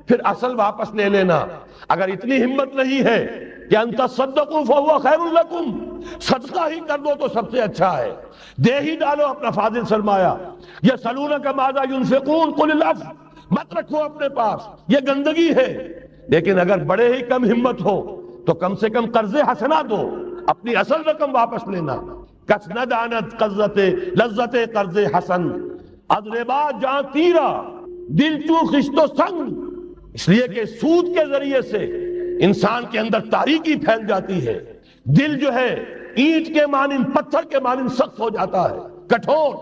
پھر اصل واپس لے لینا۔ اگر اتنی ہمت نہیں ہے کہ ان تصدقوا فهو خیر لکم، صدقہ ہی کر دو تو سب سے اچھا ہے، دے ہی ڈالو اپنا فاضل سرمایہ۔ یسألونک ماذا ينفقون قل العفو، مت رکھو اپنے پاس، یہ گندگی ہے۔ لیکن اگر بڑے ہی کم ہمت ہو تو کم سے کم قرض حسنہ دو، اپنی اصل رقم واپس لینا۔ کس نہ دانت لذت قرض حسن، ادربا جاں تیرا دل چو خشت و سنگ، اس لیے کہ سود کے ذریعے سے انسان کے اندر تاریکی پھیل جاتی ہے، دل جو ہے اینٹ کے مانند، پتھر کے مانند سخت ہو جاتا ہے، کٹھور۔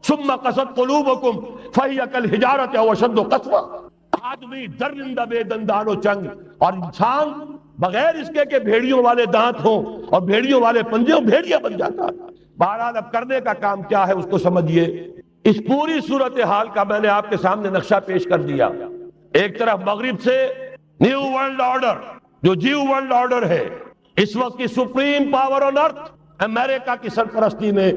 ثم قست قلوبکم فہی کالحجارۃ او اشد قسوہ، آدمی درندہ بے دندان و چنگ، اور انسان بغیر اس کے کہ بھیڑیوں والے دانت ہوں اور بھیڑیوں والے پنجے ہوں، بھیڑیا بن جاتا ہے۔ بہرحال اب کرنے کا کام کیا ہے اس کو سمجھیے۔ اس پوری صورتحال کا میں نے آپ کے سامنے نقشہ پیش کر دیا۔ ایک طرف مغرب سے نیو ورلڈ آرڈر، جو جیو ورلڈ آرڈر ہے، اس وقت کی سپریم پاور آن ارتھ، امریکہ کی سرپرستی میں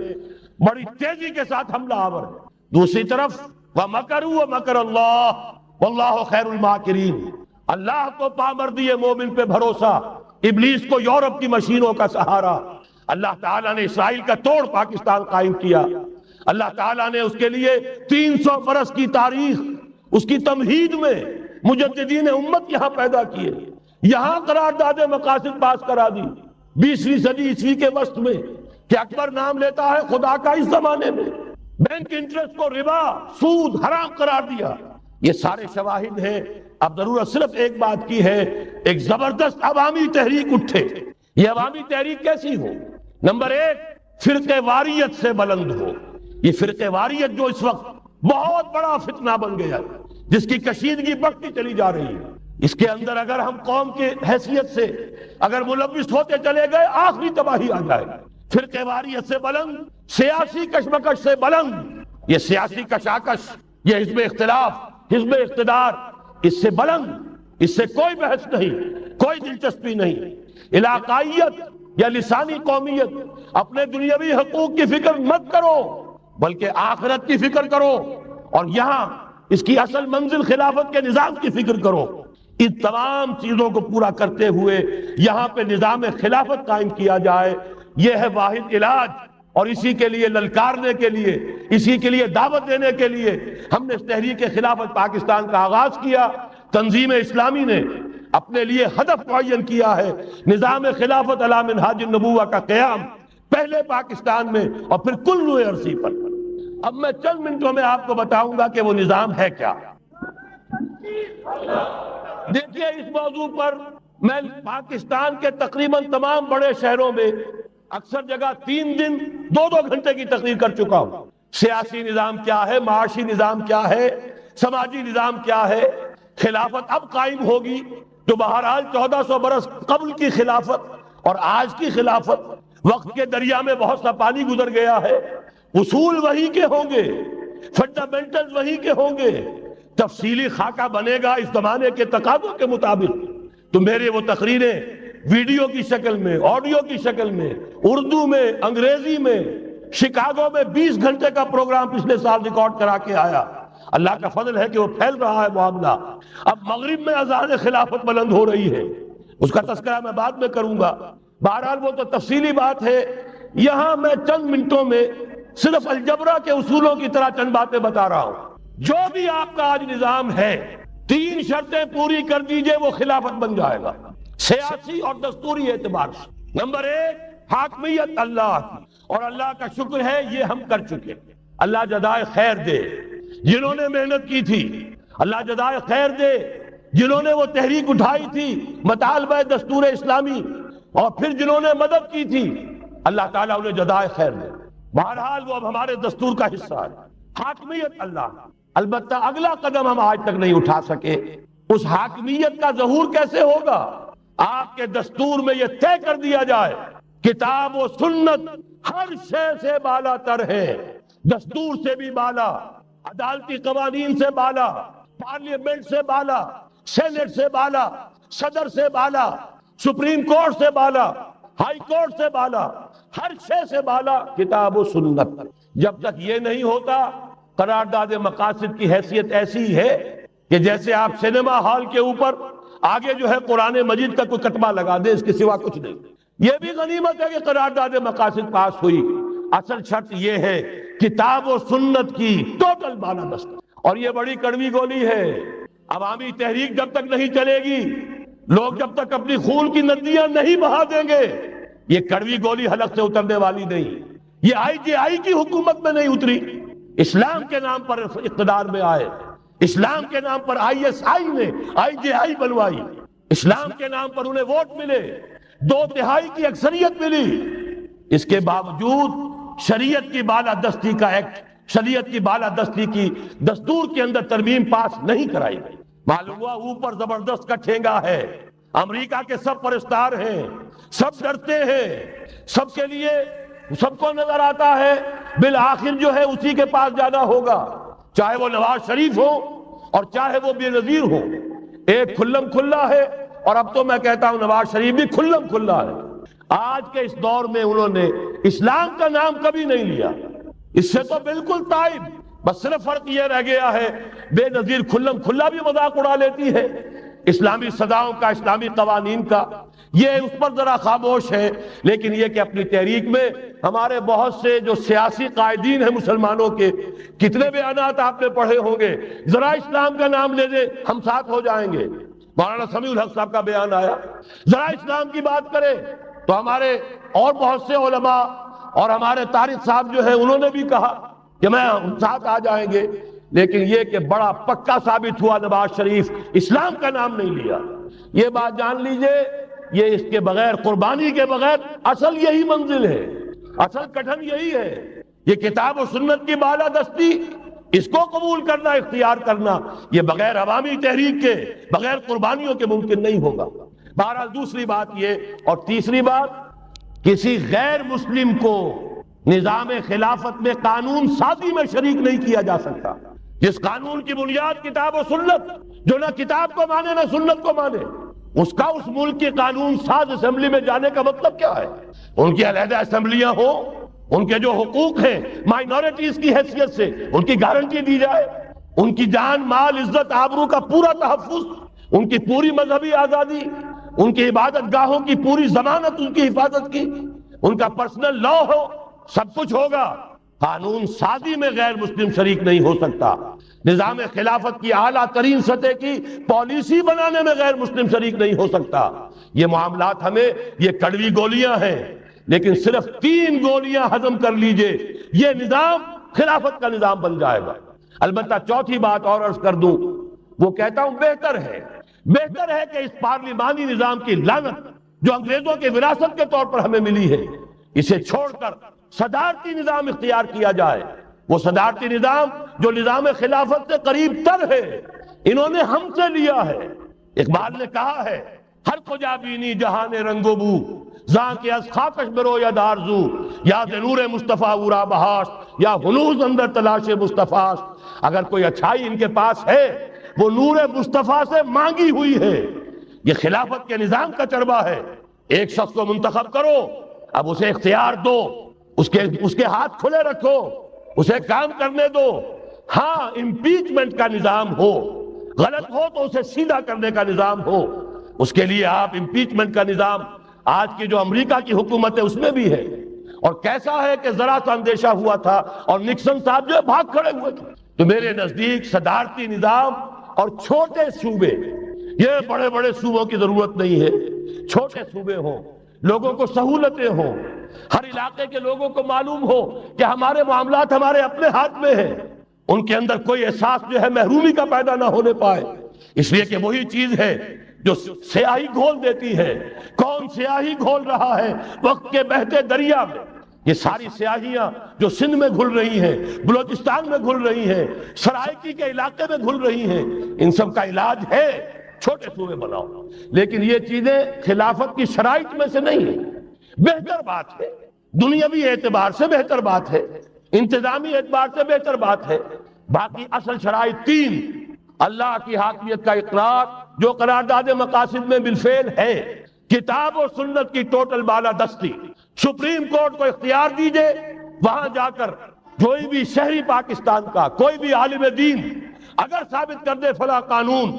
بڑی تیزی کے ساتھ حملہ آور ہے۔ دوسری طرف وَمَكَرُوا وَمَكَرَ اللَّهُ وَاللَّهُ خَيْرُ الْمَاكِرِينَ، اللہ کو پامردی مومن پہ بھروسہ، ابلیس کو یورپ کی مشینوں کا سہارا۔ اللہ تعالیٰ نے اسرائیل کا توڑ پاکستان قائم کیا، اللہ تعالیٰ نے اس کے لیے 300 برس کی تاریخ، اس کی تمہید میں مجددین امت یہاں پیدا کیے، یہاں قرارداد مقاصد پاس کرا دی 20ویں صدی عیسوی کے وسط میں، کہ اکبر نام لیتا ہے خدا کا اس زمانے میں، بینک انٹرسٹ کو ربا، سود حرام قرار دیا۔ یہ سارے شواہد ہیں۔ اب ضرورت صرف ایک بات کی ہے، ایک زبردست عوامی تحریک اٹھے۔ یہ عوامی تحریک کیسی ہو؟ نمبر ایک، فرقہ واریت سے بلند ہو۔ یہ فرقہ واریت جو اس وقت بہت بڑا فتنہ بن گیا، جس کی کشیدگی بڑھتی چلی جا رہی ہے، اس کے اندر اگر ہم قوم کی حیثیت سے اگر ملوث ہوتے چلے گئے، آخری تباہی آ جائے گا۔ فرقہ واریت سے بلند، سیاسی کشمکش سے بلند، یہ سیاسی کشاکش، یہ حزب اختلاف، حزب اقتدار اس سے بلند، اس سے کوئی بحث نہیں، کوئی دلچسپی نہیں۔ علاقائیت یا لسانی قومیت، اپنے دنیاوی حقوق کی فکر مت کرو بلکہ آخرت کی فکر کرو، اور یہاں اس کی اصل منزل خلافت کے نظام کی فکر کرو۔ ان تمام چیزوں کو پورا کرتے ہوئے یہاں پہ نظام خلافت قائم کیا جائے، یہ ہے واحد علاج۔ اور اسی کے لیے للکارنے کے لیے، اسی کے لیے دعوت دینے کے لیے ہم نے اس تحریک خلافت پاکستان کا آغاز کیا۔ تنظیم اسلامی نے اپنے لیے ہدف معین کیا ہے، نظام خلافت علی منہاج النبوہ کا قیام، پہلے پاکستان میں اور پھر کل نوع عرصی پر۔ اب میں چند منٹوں میں آپ کو بتاؤں گا کہ وہ نظام ہے کیا۔ دیکھیے، اس موضوع پر میں پاکستان کے تقریباً تمام بڑے شہروں میں اکثر جگہ 3 دن 2 گھنٹے کی تقریر کر چکا ہوں۔ سیاسی نظام کیا ہے، معاشی نظام کیا ہے، سماجی نظام کیا ہے، خلافت اب قائم ہوگی تو بہرحال 1400 برس قبل کی خلافت اور آج کی خلافت، وقت کے دریا میں بہت سا پانی گزر گیا ہے، اصول وہی کے ہوں گے، فنڈامنٹل وہی کے ہوں گے، تفصیلی خاکہ بنے گا اس زمانے کے تقاضوں کے مطابق۔ تو میرے وہ تقریریں ویڈیو کی شکل میں، آڈیو کی شکل میں، اردو میں، انگریزی میں، شکاگو میں 20 گھنٹے کا پروگرام پچھلے سال ریکارڈ کرا کے آیا۔ اللہ کا فضل ہے کہ وہ پھیل رہا ہے معاملہ۔ اب مغرب میں اذان خلافت بلند ہو رہی ہے، اس کا تذکرہ میں بعد میں کروں گا، بہرحال وہ تو تفصیلی بات ہے۔ یہاں میں چند منٹوں میں صرف الجبرا کے اصولوں کی طرح چند باتیں بتا رہا ہوں۔ جو بھی آپ کا آج نظام ہے، 3 شرطیں پوری کر دیجئے وہ خلافت بن جائے گا، سیاسی اور دستوری اعتبار سے۔ نمبر 1، حاکمیت اللہ کی، اور اللہ کا شکر ہے یہ ہم کر چکے۔ اللہ جزائے خیر دے جنہوں نے محنت کی تھی، اللہ جزائے خیر دے جنہوں نے وہ تحریک اٹھائی تھی مطالبہ دستور اسلامی، اور پھر جنہوں نے مدد کی تھی، اللہ تعالیٰ انہیں جزائے خیر دے۔ بہرحال وہ اب ہمارے دستور کا حصہ ہے، حاکمیت اللہ۔ البتہ اگلا قدم ہم آج تک نہیں اٹھا سکے، اس حاکمیت کا ظہور کیسے ہوگا؟ آپ کے دستور میں یہ طے کر دیا جائے کتاب و سنت ہر شے سے بالا تر ہے، دستور سے بھی بالا، عدالتی قوانین سے بالا، پارلیمنٹ سے بالا، سینٹ سے بالا، صدر سے بالا، سپریم کورٹ سے بالا، ہائی کورٹ سے بالا، ہر شے سے بالا کتاب و سنت۔ جب تک یہ نہیں ہوتا، قرارداد مقاصد کی حیثیت ایسی ہے کہ جیسے آپ سینما ہال کے اوپر آگے جو ہے قرآن مجید کا کوئی کتبہ لگا دے، اس کے سوا کچھ نہیں۔ یہ بھی غنیمت ہے کہ قرارداد مقاصد پاس ہوئی، اصل شرط یہ ہے کتاب و سنت کی ٹوٹل بالادستی۔ اور یہ بڑی کڑوی گولی ہے، عوامی تحریک جب تک نہیں چلے گی، لوگ جب تک اپنی خون کی ندیاں نہیں بہا دیں گے، یہ کڑوی گولی حلق سے اترنے والی نہیں۔ یہ IJI کی حکومت میں نہیں اتری، اسلام کے نام پر اقتدار میں آئے، اسلام کے نام پر ISI نے IJI بنوائی، اسلام کے نام پر انہیں ووٹ ملے، 2/3 کی اکثریت ملی، اس کے باوجود شریعت کی بالادستی کا ایکٹ، شریعت کی بالادستی کی دستور کے اندر ترمیم پاس نہیں کرائی گئی۔ معلوم ہوا اوپر زبردست کا ٹھینگا ہے، امریکہ کے سب پرستار ہیں، سب ڈرتے ہیں، سب کے لیے سب کو نظر آتا ہے بالآخر جو ہے اسی کے پاس جانا ہوگا، چاہے وہ نواز شریف ہو اور چاہے وہ بے نظیر ہو۔ ایک کھلم کھلا ہے، اور اب تو میں کہتا ہوں نواز شریف بھی کھلم کھلا ہے۔ آج کے اس دور میں انہوں نے اسلام کا نام کبھی نہیں لیا، اس سے تو بالکل تائب، بس صرف فرق یہ رہ گیا ہے بے نظیر کھلم کھلا بھی مذاق اڑا لیتی ہے اسلامی سزاؤں کا، اسلامی قوانین کا، یہ اس پر ذرا خاموش ہے۔ لیکن یہ کہ اپنی تحریک میں ہمارے بہت سے جو سیاسی قائدین ہیں مسلمانوں کے، کتنے بیانات آپ نے پڑھے ہوں گے، ذرا اسلام کا نام لے دیں ہم ساتھ ہو جائیں گے۔ مولانا سمیع الحق صاحب کا بیان آیا، ذرا اسلام کی بات کرے تو ہمارے اور بہت سے علماء اور ہمارے طارق صاحب جو ہے انہوں نے بھی کہا کہ میں ہم ساتھ آ جائیں گے۔ لیکن یہ کہ بڑا پکا ثابت ہوا نواز شریف اسلام کا نام نہیں لیا۔ یہ بات جان لیجئے، یہ اس کے بغیر، قربانی کے بغیر اصل یہی منزل ہے، اصل کٹھن یہی ہے۔ یہ کتاب و سنت کی بالادستی، اس کو قبول کرنا، اختیار کرنا، یہ بغیر عوامی تحریک کے، بغیر قربانیوں کے ممکن نہیں ہوگا۔ بہرحال دوسری بات یہ، اور تیسری بات، کسی غیر مسلم کو نظام خلافت میں قانون سازی میں شریک نہیں کیا جا سکتا۔ جس قانون کی بنیاد کتاب و سنت، جو نہ کتاب کو مانے نہ سنت کو مانے، اس کا اس ملک کی قانون ساز اسمبلی میں جانے کا مطلب کیا ہے؟ ان کی علیحدہ اسمبلیاں ہوں، ان کے جو حقوق ہیں مائنورٹیز کی حیثیت سے ان کی گارنٹی دی جائے، ان کی جان مال عزت آبرو کا پورا تحفظ، ان کی پوری مذہبی آزادی، ان کی عبادت گاہوں کی پوری ضمانت ان کی حفاظت کی، ان کا پرسنل لا ہو، سب کچھ ہوگا۔ قانون سازی میں غیر مسلم شریک نہیں ہو سکتا، نظام خلافت کی اعلیٰ ترین سطح کی پالیسی بنانے میں غیر مسلم شریک نہیں ہو سکتا۔ یہ معاملات ہمیں، یہ کڑوی گولیاں ہیں، لیکن صرف 3 گولیاں ہضم کر لیجئے، یہ نظام خلافت کا نظام بن جائے گا۔ البتہ چوتھی بات اور عرض کر دوں، وہ کہتا ہوں بہتر ہے کہ اس پارلیمانی نظام کی لعنت جو انگریزوں کے وراثت کے طور پر ہمیں ملی ہے، اسے چھوڑ کر صدارتی نظام اختیار کیا جائے۔ وہ صدارتی نظام جو نظام خلافت سے قریب تر ہے، انہوں نے ہم سے لیا ہے۔ اقبال نے کہا ہے، ہر کجا بینی جہان رنگ و بو، زاں کے از خاکش برو یا دارزو، یا نور مصطفیٰ اورا بہاش، یا ہنوز اندر تلاش مصطفیٰ۔ اگر کوئی اچھائی ان کے پاس ہے وہ نور مصطفیٰ سے مانگی ہوئی ہے۔ یہ خلافت کے نظام کا چربہ ہے۔ ایک شخص کو منتخب کرو، اب اسے اختیار دو، اس کے ہاتھ کھلے رکھو، اسے کام کرنے دو۔ ہاں، امپیچمنٹ کا نظام ہو، غلط ہو تو اسے سیدھا کرنے کا نظام ہو، اس کے لیے آپ امپیچمنٹ کا نظام آج کی جو امریکہ کی حکومت ہے اس میں بھی ہے۔ اور کیسا ہے کہ ذرا سا اندیشہ ہوا تھا اور نکسن صاحب جو بھاگ کھڑے ہوئے تھے۔ تو میرے نزدیک صدارتی نظام اور چھوٹے صوبے، یہ بڑے بڑے صوبوں کی ضرورت نہیں ہے، چھوٹے صوبے ہوں، لوگوں کو سہولتیں ہوں، ہر علاقے کے لوگوں کو معلوم ہو کہ ہمارے معاملات ہمارے اپنے ہاتھ میں ہیں، ان کے اندر کوئی احساس جو ہے محرومی کا پیدا نہ ہونے پائے۔ اس لیے کہ وہی چیز ہے جو سیاہی گھول دیتی ہے۔ کون سیاہی گھول رہا ہے وقت کے بہتے دریا میں؟ یہ ساری سیاہیاں جو سندھ میں گھل رہی ہیں، بلوچستان میں گھل رہی ہیں، سرائکی کے علاقے میں گھل رہی ہیں، ان سب کا علاج ہے چھوٹے صوبے بناؤ۔ لیکن یہ چیزیں خلافت کی شرائط میں سے نہیں ہیں۔ بہتر بات ہے، دنیاوی اعتبار سے بہتر بات ہے، انتظامی اعتبار سے بہتر بات ہے۔ باقی اصل شرائط 3: اللہ کی حاکمیت کا اقرار جو قرارداد مقاصد میں بالفعل ہے، کتاب و سنت کی ٹوٹل بالادستی۔ سپریم کورٹ کو اختیار دیجئے، وہاں جا کر کوئی بھی شہری پاکستان کا کوئی بھی عالم دین اگر ثابت کر دے فلاں قانون،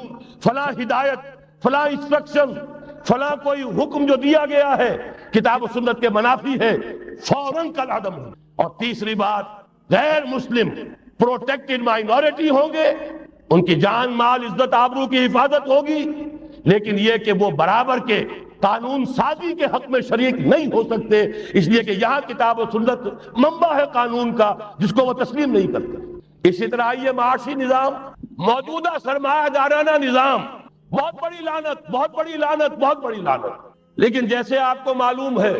فلاں ہدایت، فلاں انسٹرکشن، فلاں کوئی حکم جو دیا گیا ہے کتاب و سنت کے منافی ہے، فوراً کالعدم ہو۔ اور تیسری بات، غیر مسلم پروٹیکٹڈ مائنورٹی ہوں گے، ان کی جان مال عزت آبرو کی حفاظت ہوگی، لیکن یہ کہ وہ برابر کے قانون سازی کے حق میں شریک نہیں ہو سکتے، اس لیے کہ یہاں کتاب و سنت منبع ہے قانون کا جس کو وہ تسلیم نہیں کرتے۔ اسی طرح یہ معاشی نظام، موجودہ سرمایہ دارانہ نظام، بہت بڑی لعنت، بہت بڑی لعنت، بہت بڑی لعنت۔ لیکن جیسے آپ کو معلوم ہے،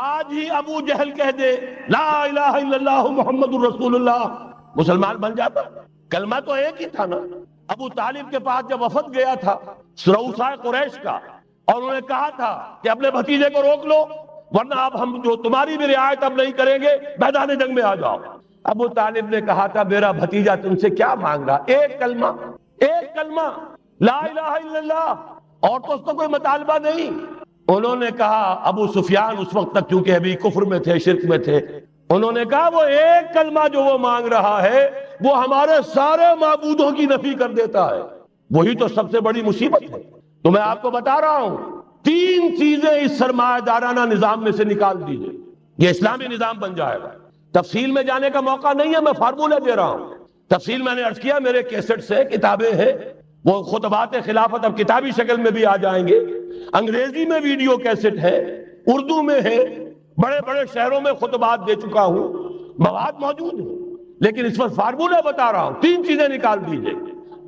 آج ہی ابو جہل کہہ دے لا الہ الا اللہ محمد الرسول اللہ، مسلمان بن جاتا۔ کلمہ تو ایک ہی تھا نا۔ ابو طالب کے پاس جب وفد گیا تھا رؤسائے قریش کا، اور انہوں نے کہا تھا کہ اپنے بھتیجے کو روک لو ورنہ اب ہم جو تمہاری بھی رعایت اب نہیں کریں گے، میدان جنگ میں آ جاؤ۔ ابو طالب نے کہا تھا میرا بھتیجا تم سے کیا مانگ رہا، ایک کلمہ، ایک کلمہ لا الہ الا اللہ، اور تو اس کا کوئی مطالبہ نہیں۔ انہوں نے کہا، ابو سفیان اس وقت تک کیونکہ ابھی کفر میں تھے، شرک میں تھے، انہوں نے کہا وہ ایک کلمہ جو وہ مانگ رہا ہے وہ ہمارے سارے معبودوں کی نفی کر دیتا ہے۔ وہی تو سب سے بڑی مصیبت ہے۔ تو میں آپ کو بتا رہا ہوں 3 چیزیں اس سرمایہ دارانہ نظام میں سے نکال دیجئے، یہ اسلامی نظام بن جائے گا۔ تفصیل میں جانے کا موقع نہیں ہے، میں فارمولہ دے رہا ہوں۔ تفصیل میں نے عرض کیا، میرے کیسٹ سے کتابیں ہیں، وہ خطبات خلافت اب کتابی شکل میں بھی آ جائیں گے، انگریزی میں ویڈیو کیسٹ ہے، اردو میں ہے، بڑے بڑے شہروں میں خطبات دے چکا ہوں، مواد موجود ہے۔ لیکن اس وقت فارمولہ بتا رہا ہوں، 3 چیزیں نکال دیجئے۔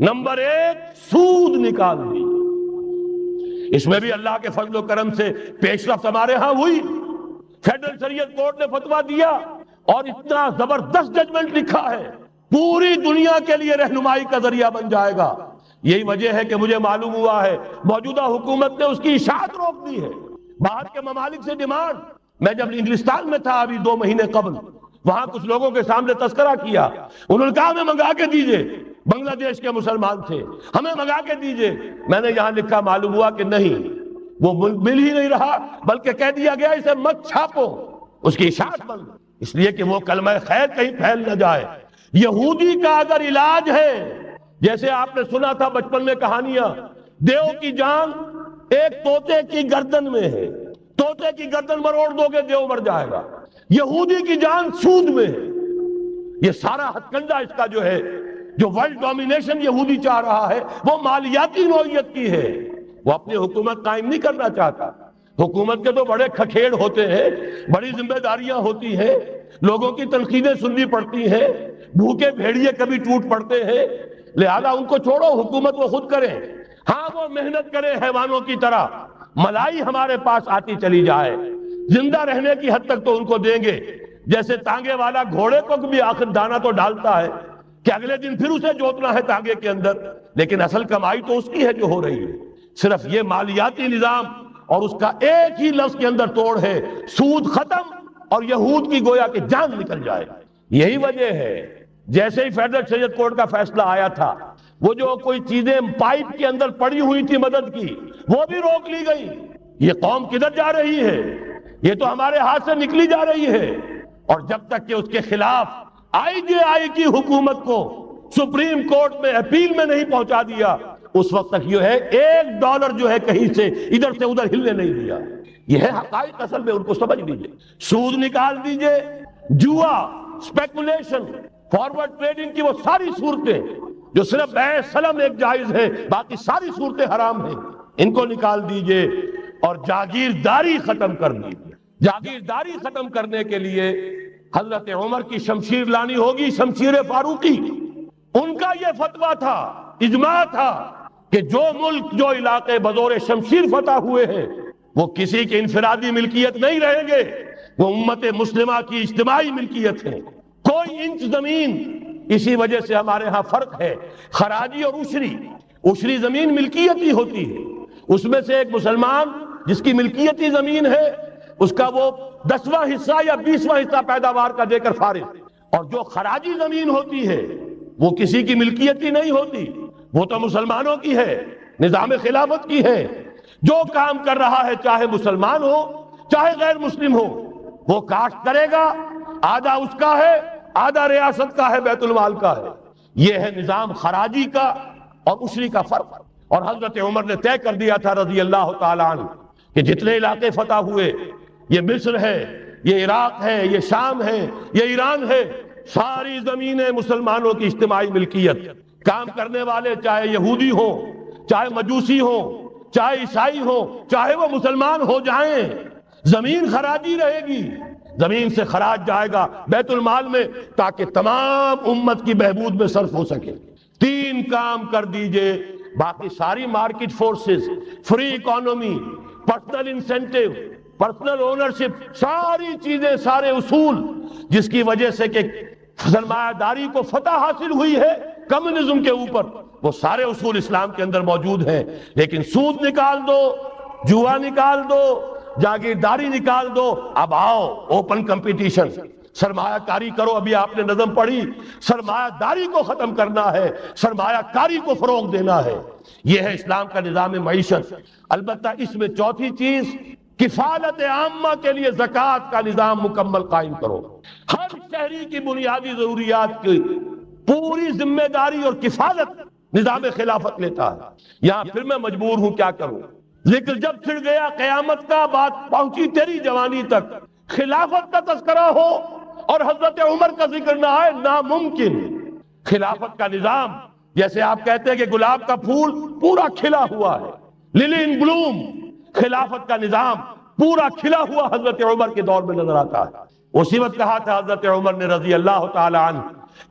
نمبر 1، سود نکال دیجئے۔ اس میں بھی اللہ کے فضل و کرم سے پیش رفت ہمارے ہاں ہوئی۔ فیڈرل شریعت کورٹ نے فتویٰ دیا اور اتنا زبردست ججمنٹ لکھا ہے، پوری دنیا کے لیے رہنمائی کا ذریعہ بن جائے گا۔ یہی وجہ ہے کہ مجھے معلوم ہوا ہے موجودہ حکومت نے اس کی اشاعت روک دی ہے۔ باہر کے ممالک سے ڈیمانڈ، میں جب انگلستان میں تھا ابھی 2 مہینے قبل، وہاں کچھ لوگوں کے سامنے تذکرہ کیا، انہوں نے کہا ہمیں منگا کے دیجئے، بنگلہ دیش کے مسلمان تھے، ہمیں منگا کے دیجئے۔ میں نے یہاں لکھا، معلوم ہوا کہ نہیں، وہ مل ہی نہیں رہا، بلکہ کہہ دیا گیا اسے مت چھاپو، اس کی اشاعت بند، اس لیے کہ وہ کلمہ خیر کہیں پھیل نہ جائے۔ یہودی کا اگر علاج ہے، جیسے آپ نے سنا تھا بچپن میں کہانیاں، دیو کی جان ایک طوطے کی گردن میں ہے، طوطے کی گردن مروڑ دو گے دیو مر جائے گا۔ یہودی کی جان سود میں ہے۔ یہ سارا ہتھ کنڈا اس کا جو ہے، جو ورلڈ ڈومینیشن یہودی چاہ رہا ہے، وہ مالیاتی نوعیت کی ہے۔ وہ اپنی حکومت قائم نہیں کرنا چاہتا۔ حکومت کے تو بڑے کھکھیڑ ہوتے ہیں، بڑی ذمہ داریاں ہوتی ہیں، لوگوں کی تنقیدیں سننی پڑتی ہیں، بھوکے بھیڑیے کبھی ٹوٹ پڑتے ہیں، لہذا ان کو چھوڑو، حکومت وہ خود کریں۔ ہاں وہ محنت کرے حیوانوں کی طرح، ملائی ہمارے پاس آتی چلی جائے، زندہ رہنے کی حد تک تو ان کو دیں گے، جیسے تانگے والا گھوڑے کو بھی آخر دانا تو ڈالتا ہے کہ اگلے دن پھر اسے جوتنا ہے تانگے کے اندر، لیکن اصل کمائی تو اس کی ہے جو ہو رہی ہے۔ صرف یہ مالیاتی نظام اور اس کا ایک ہی لفظ کے اندر توڑ ہے، سود ختم اور یہود کی گویا کہ جان نکل جائے۔ یہی وجہ ہے جیسے ہی فیڈرل شریعت کورٹ کا فیصلہ آیا تھا، وہ جو کوئی چیزیں پائپ کے اندر پڑی ہوئی تھی مدد کی، وہ بھی روک لی گئی۔ یہ قوم کدھر جا رہی ہے؟ یہ تو ہمارے ہاتھ سے نکلی جا رہی ہے، اور جب تک کہ اس کے خلاف IJI کی حکومت کو سپریم کورٹ میں اپیل میں نہیں پہنچا دیا، اس وقت تک یہ ہے $1 جو ہے کہیں سے ادھر سے ادھر ہلنے نہیں دیا۔ یہ ہے حقائق، اصل میں ان کو سمجھ لیجئے۔ سود نکال دیجئے، جوا، سپیکولیشن، فارورڈ ٹریڈنگ کی وہ ساری صورتیں جو صرف بیع سلم ایک جائز ہے، باقی ساری صورتیں حرام ہیں، ان کو نکال دیجئے اور جاگیرداری ختم کر دیجئے۔ جاگیرداری ختم کرنے کے لیے حضرت عمر کی شمشیر لانی ہوگی، شمشیر فاروقی۔ ان کا یہ فتویٰ تھا، اجماع تھا کہ جو ملک، جو علاقے بزور شمشیر فتح ہوئے ہیں، وہ کسی کی انفرادی ملکیت نہیں رہیں گے، وہ امت مسلمہ کی اجتماعی ملکیت ہے۔ کوئی انچ زمین، اسی وجہ سے ہمارے ہاں فرق ہے، خراجی اور عشری۔ عشری زمین ملکیتی ہوتی ہے، اس میں سے ایک مسلمان جس کی ملکیتی زمین ہے، اس کا وہ 10واں حصہ یا 20واں حصہ پیداوار کا دے کر فارغ، اور جو خراجی زمین ہوتی ہے وہ کسی کی ملکیتی نہیں ہوتی، وہ تو مسلمانوں کی ہے، نظام خلافت کی ہے۔ جو کام کر رہا ہے، چاہے مسلمان ہو چاہے غیر مسلم ہو، وہ کاشت کرے گا، آدھا اس کا ہے، آدھا ریاست کا ہے، بیت المال کا ہے۔ یہ ہے نظام خراجی کا اور عشری کا فرق۔ اور حضرت عمر نے طے کر دیا تھا رضی اللہ تعالیٰ عنہ کہ جتنے علاقے فتح ہوئے، یہ مصر ہے، یہ عراق ہے، یہ شام ہے، یہ ایران ہے، ساری زمینیں مسلمانوں کی اجتماعی ملکیت۔ کام کرنے والے چاہے یہودی ہوں، چاہے مجوسی ہوں، چاہے عیسائی ہوں، چاہے وہ مسلمان ہو جائیں، زمین خراجی رہے گی، زمین سے خراج جائے گا بیت المال میں، تاکہ تمام امت کی بہبود میں صرف ہو سکے۔ 3 کام کر دیجئے، باقی ساری market forces, free economy, personal incentive, personal ownership, ساری چیزیں، سارے اصول جس کی وجہ سے کہ سرمایہ داری کو فتح حاصل ہوئی ہے کمیونزم کے اوپر، وہ سارے اصول اسلام کے اندر موجود ہیں۔ لیکن سود نکال دو، جوا نکال دو، جاگیرداری نکال دو، اب آؤ اوپن کمپٹیشن، سرمایہ کاری کرو۔ ابھی آپ نے نظم پڑھی، سرمایہ داری کو ختم کرنا ہے، سرمایہ کاری کو فروغ دینا ہے۔ یہ ہے اسلام کا نظام معیشت۔ البتہ اس میں چوتھی چیز، کفالت عامہ کے لیے زکوٰۃ کا نظام مکمل قائم کرو۔ ہر شہری کی بنیادی ضروریات کی پوری ذمہ داری اور کفالت نظام خلافت لیتا ہے۔ یہاں پھر میں مجبور ہوں، کیا کروں؟ ذکر جب چھڑ گیا قیامت کا، بات پہنچی تیری جوانی تک، خلافت کا تذکرہ ہو اور حضرت عمر کا ذکر نہ آئے، ناممکن۔ خلافت کا نظام، جیسے آپ کہتے ہیں کہ گلاب کا پھول پورا کھلا ہوا ہے، للی ان بلوم، خلافت کا نظام پورا کھلا ہوا حضرت عمر کے دور میں نظر آتا ہے۔ اسی وقت کہا تھا حضرت عمر نے رضی اللہ تعالی عنہ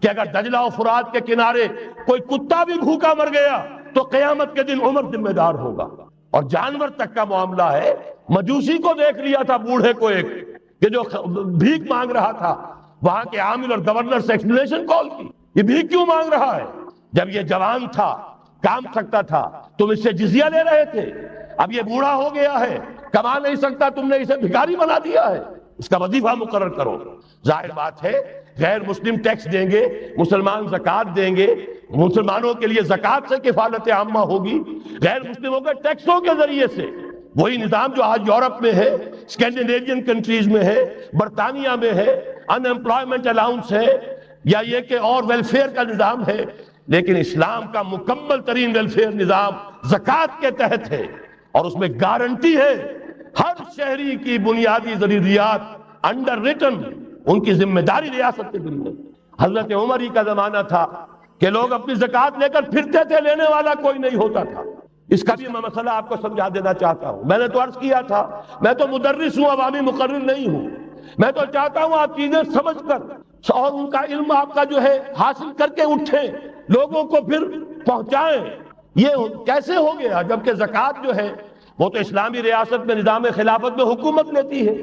کہ اگر دجلہ و فرات کے کنارے کوئی کتا بھی بھوکا مر گیا تو قیامت کے دن عمر ذمہ دار ہوگا۔ اور جانور تک کا معاملہ ہے۔ مجوسی کو دیکھ لیا تھا، بوڑھے کو، ایک کہ جو بھیک مانگ رہا تھا، وہاں کے عامل اور گورنر سے ایکسپلینیشن کال کی، یہ بھیک کیوں مانگ رہا ہے؟ جب یہ جوان تھا، کام سکتا تھا، تم اس سے جزیہ لے رہے تھے، اب یہ بوڑھا ہو گیا ہے، کما نہیں سکتا، تم نے اسے بھکاری بنا دیا ہے۔ اس کا وظیفہ مقرر کرو۔ ظاہر بات ہے غیر مسلم ٹیکس دیں گے، مسلمان زکوٰۃ دیں گے، مسلمانوں کے لیے زکوٰۃ سے کفالت عامہ ہوگی، غیر مسلموں کے ٹیکسوں کے ذریعے سے وہی نظام جو آج یورپ میں ہے، اسکینڈینیوین کنٹریز میں ہے، برطانیہ میں ہے، ان امپلائمنٹ الاؤنس ہے، یا یہ کہ اور ویلفیئر کا نظام ہے، لیکن اسلام کا مکمل ترین ویلفیئر نظام زکوٰۃ کے تحت ہے، اور اس میں گارنٹی ہے ہر شہری کی بنیادی ضروریات انڈر ریٹن، ان کی ذمہ داری ریاست کے دل میں۔ حضرت عمر ہی کا زمانہ تھا کہ لوگ اپنی زکوٰۃ لے کر پھرتے تھے، لینے والا کوئی نہیں ہوتا تھا۔ اس کا بھی میں مسئلہ آپ کو سمجھا دینا چاہتا ہوں۔ میں نے تو عرض کیا تھا میں تو مدرس ہوں، عوامی مقرر نہیں ہوں، میں تو چاہتا ہوں آپ چیزیں سمجھ کر اور ان کا علم آپ کا جو ہے حاصل کر کے اٹھیں، لوگوں کو پھر پہنچائیں۔ یہ کیسے ہو گیا جبکہ زکوٰۃ جو ہے وہ تو اسلامی ریاست میں نظام خلافت میں حکومت لیتی ہے،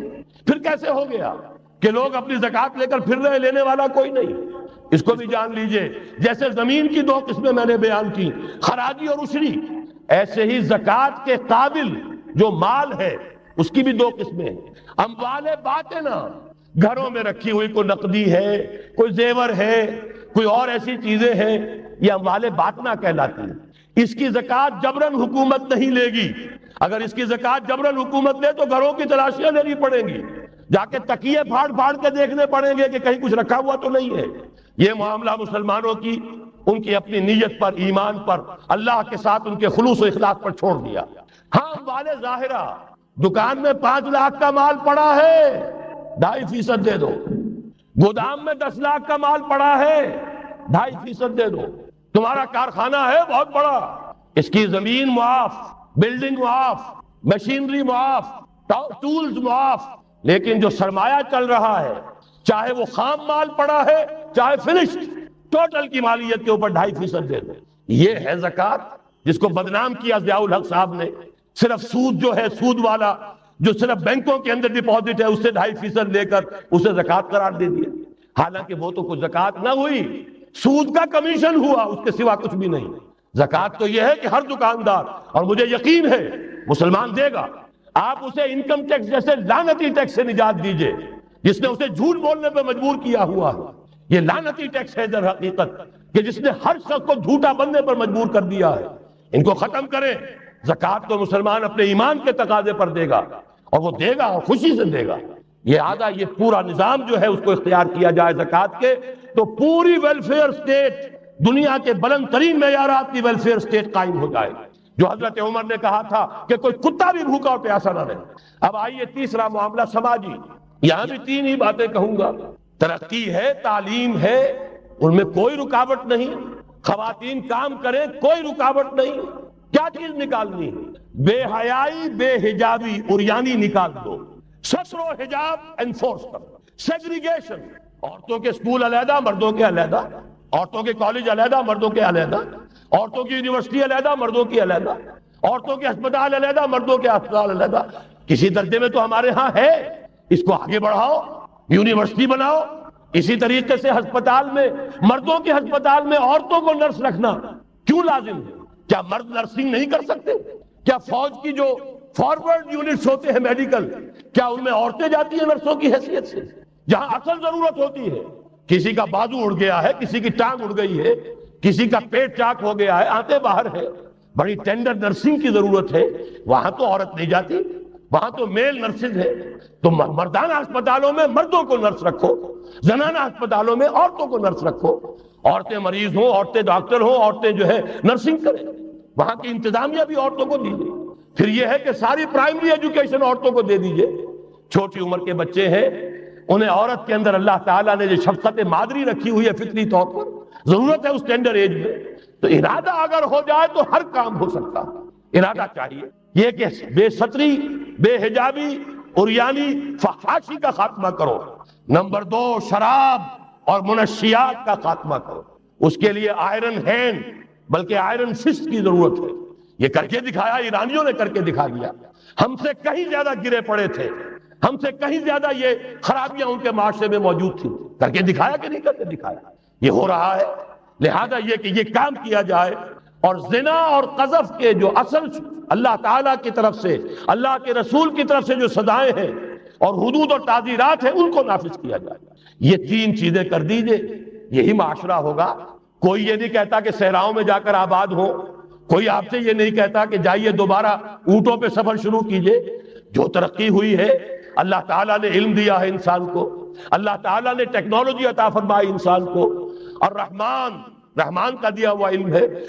پھر کیسے ہو گیا کہ لوگ اپنی زکوٰۃ لے کر پھر رہے، لینے والا کوئی نہیں؟ اس کو بھی جان لیجئے، جیسے زمین کی دو قسمیں میں نے بیان کی، خراجی اور عشری، ایسے ہی زکوٰۃ کے قابل جو مال ہے اس کی بھی دو قسمیں ہیں۔ اموال باطنہ، گھروں میں رکھی ہوئی کوئی نقدی ہے، کوئی زیور ہے، کوئی اور ایسی چیزیں ہیں، یہ اموال باطنہ کہلاتی ہیں۔ اس کی زکوٰۃ جبراً حکومت نہیں لے گی۔ اگر اس کی زکوٰۃ جبراً حکومت لے تو گھروں کی تلاشیاں لینی پڑیں گی، جا کے تکیے پھاڑ پھاڑ کے دیکھنے پڑیں گے کہ کہیں کچھ رکھا ہوا تو نہیں ہے۔ یہ معاملہ مسلمانوں کی ان کی اپنی نیت پر، ایمان پر، اللہ کے ساتھ ان کے خلوص و اخلاص پر چھوڑ دیا۔ ہاں مال ظاہرہ، دکان میں 5 لاکھ کا مال پڑا ہے، 2.5% دے دو۔ گودام میں 10 لاکھ کا مال پڑا ہے، 2.5% دے دو۔ تمہارا کارخانہ ہے بہت بڑا، اس کی زمین معاف، بلڈنگ معاف، مشینری معاف، ٹولز معاف، لیکن جو سرمایہ چل رہا ہے، چاہے وہ خام مال پڑا ہے چاہے فنشڈ، ٹوٹل کی مالیت کے اوپر 2.5% دے دو۔ یہ ہے زکوٰۃ جس کو بدنام کیا ضیاء الحق صاحب نے۔ صرف سود جو ہے، سود والا جو صرف بینکوں کے اندر ڈپازٹ ہے، اس سے 2.5% لے کر اسے زکوٰۃ قرار دے دیا، حالانکہ وہ تو کوئی زکوٰۃ نہ ہوئی، سود کا کمیشن ہوا، اس کے سوا کچھ بھی نہیں۔ زکوٰۃ تو یہ ہے کہ ہر دکاندار، اور مجھے یقین ہے مسلمان دے گا، آپ اسے انکم ٹیکس جیسے لعنتی ٹیکس سے نجات دیجئے جس نے اسے جھوٹ بولنے پہ مجبور کیا ہوا ہے۔ یہ لعنتی ٹیکس ہے در حقیقت کہ جس نے ہر شخص کو جھوٹا بننے پر مجبور کر دیا ہے۔ ان کو ختم کریں۔ زکوٰۃ تو مسلمان اپنے ایمان کے تقاضے پر دے گا، اور وہ دے گا اور خوشی سے دے گا۔ یہ پورا نظام جو ہے اس کو اختیار کیا جائے زکوٰۃ کے، تو پوری ویلفیئر سٹیٹ، دنیا کے بلند ترین معیارات کی ویلفیئر سٹیٹ قائم ہو جائے، جو حضرت عمر نے کہا تھا کہ کوئی کتا بھی بھوکا اور پیاسا نہ رہے۔ اب آئیے تیسرا معاملہ سماجی، یہاں بھی 3 ہی باتیں کہوں گا۔ ترقی ہے، تعلیم ہے، ان میں کوئی رکاوٹ نہیں، خواتین کام کریں، کوئی رکاوٹ نہیں۔ کیا چیز نکالنی ہے؟ بے حیائی، بے حجابی، عریانی نکال دو، ستر و حجاب انفورس کرو، سیگریگیشن، عورتوں کے اسکول علیحدہ، مردوں کے علیحدہ، عورتوں کے کالج علیحدہ، مردوں کے علیحدہ، عورتوں کی یونیورسٹی علیحدہ، مردوں کی علیحدہ، عورتوں کے ہسپتال علیحدہ، مردوں کے ہسپتال علیحدہ۔ کسی درجے میں تو ہمارے ہاں ہے، اس کو آگے بڑھاؤ، یونیورسٹی بناؤ۔ اسی طریقے سے ہسپتال میں، مردوں کے ہسپتال میں عورتوں کو نرس رکھنا کیوں لازم ہے؟ کیا مرد نرسنگ نہیں کر سکتے؟ کیا فوج کی جو فارورڈ یونٹس ہوتے ہیں میڈیکل، کیا ان میں عورتیں جاتی ہیں نرسوں کی حیثیت سے؟ جہاں اصل ضرورت ہوتی ہے، کسی کا بازو اڑ گیا ہے، کسی کی ٹانگ اڑ گئی ہے، کسی کا پیٹ چاک ہو گیا ہے، آنتیں باہر ہے، بڑی ٹینڈر نرسنگ کی ضرورت ہے، وہاں تو عورت نہیں جاتی، وہاں تو میل نرسز ہے۔ تو مردانہ ہسپتالوں میں مردوں کو نرس رکھو، زنانہ ہسپتالوں میں عورتوں کو نرس رکھو، عورتیں مریض ہوں، عورتیں ڈاکٹر ہوں، عورتیں جو ہے نرسنگ کریں، وہاں کی انتظامیہ بھی عورتوں کو دیجیے۔ پھر یہ ہے کہ ساری پرائمری ایجوکیشن عورتوں کو دے دیجیے۔ چھوٹی عمر کے بچے ہیں، انہیں عورت کے اندر اللہ تعالیٰ نے جو شفقت مادری رکھی ہوئی ہے فطری طور پر، ضرورت ہے اس ٹینڈر ایج میں، تو ارادہ اگر ہو جائے تو ہر کام ہو سکتا ہے۔ ارادہ چاہیے یہ کہ بے ستری، بے حجابی، عریانی، فحاشی کا خاتمہ کرو۔ نمبر 2، شراب اور منشیات کا خاتمہ کرو۔ اس کے لیے آئرن ہینڈ بلکہ آئرن فسٹ کی ضرورت ہے۔ یہ کر کے دکھایا، ایرانیوں نے کر کے دکھا دیا۔ ہم سے کہیں زیادہ گرے پڑے تھے، ہم سے کہیں زیادہ یہ خرابیاں ان کے معاشرے میں موجود تھیں، کر کے دکھایا کہ نہیں کر کے دکھایا؟ یہ ہو رہا ہے۔ لہذا یہ کہ یہ کام کیا جائے، اور زنا اور قذف کے جو اصل اللہ تعالیٰ کی طرف سے، اللہ کے رسول کی طرف سے جو سزائیں ہیں، اور حدود اور تعزیرات ہیں ان کو نافذ کیا جائے. یہ تین چیزیں کر دیجئے، یہی معاشرہ ہوگا. کوئی یہ نہیں کہتا کہ صحراؤں میں جا کر آباد ہو، کوئی آپ سے یہ نہیں کہتا کہ جائیے دوبارہ اونٹوں پہ سفر شروع کیجئے. جو ترقی ہوئی ہے اللہ تعالیٰ نے علم دیا ہے انسان کو، اللہ تعالیٰ نے ٹیکنالوجی عطا فرمائی انسان کو، اور رحمان کا دیا ہوا علم ہے.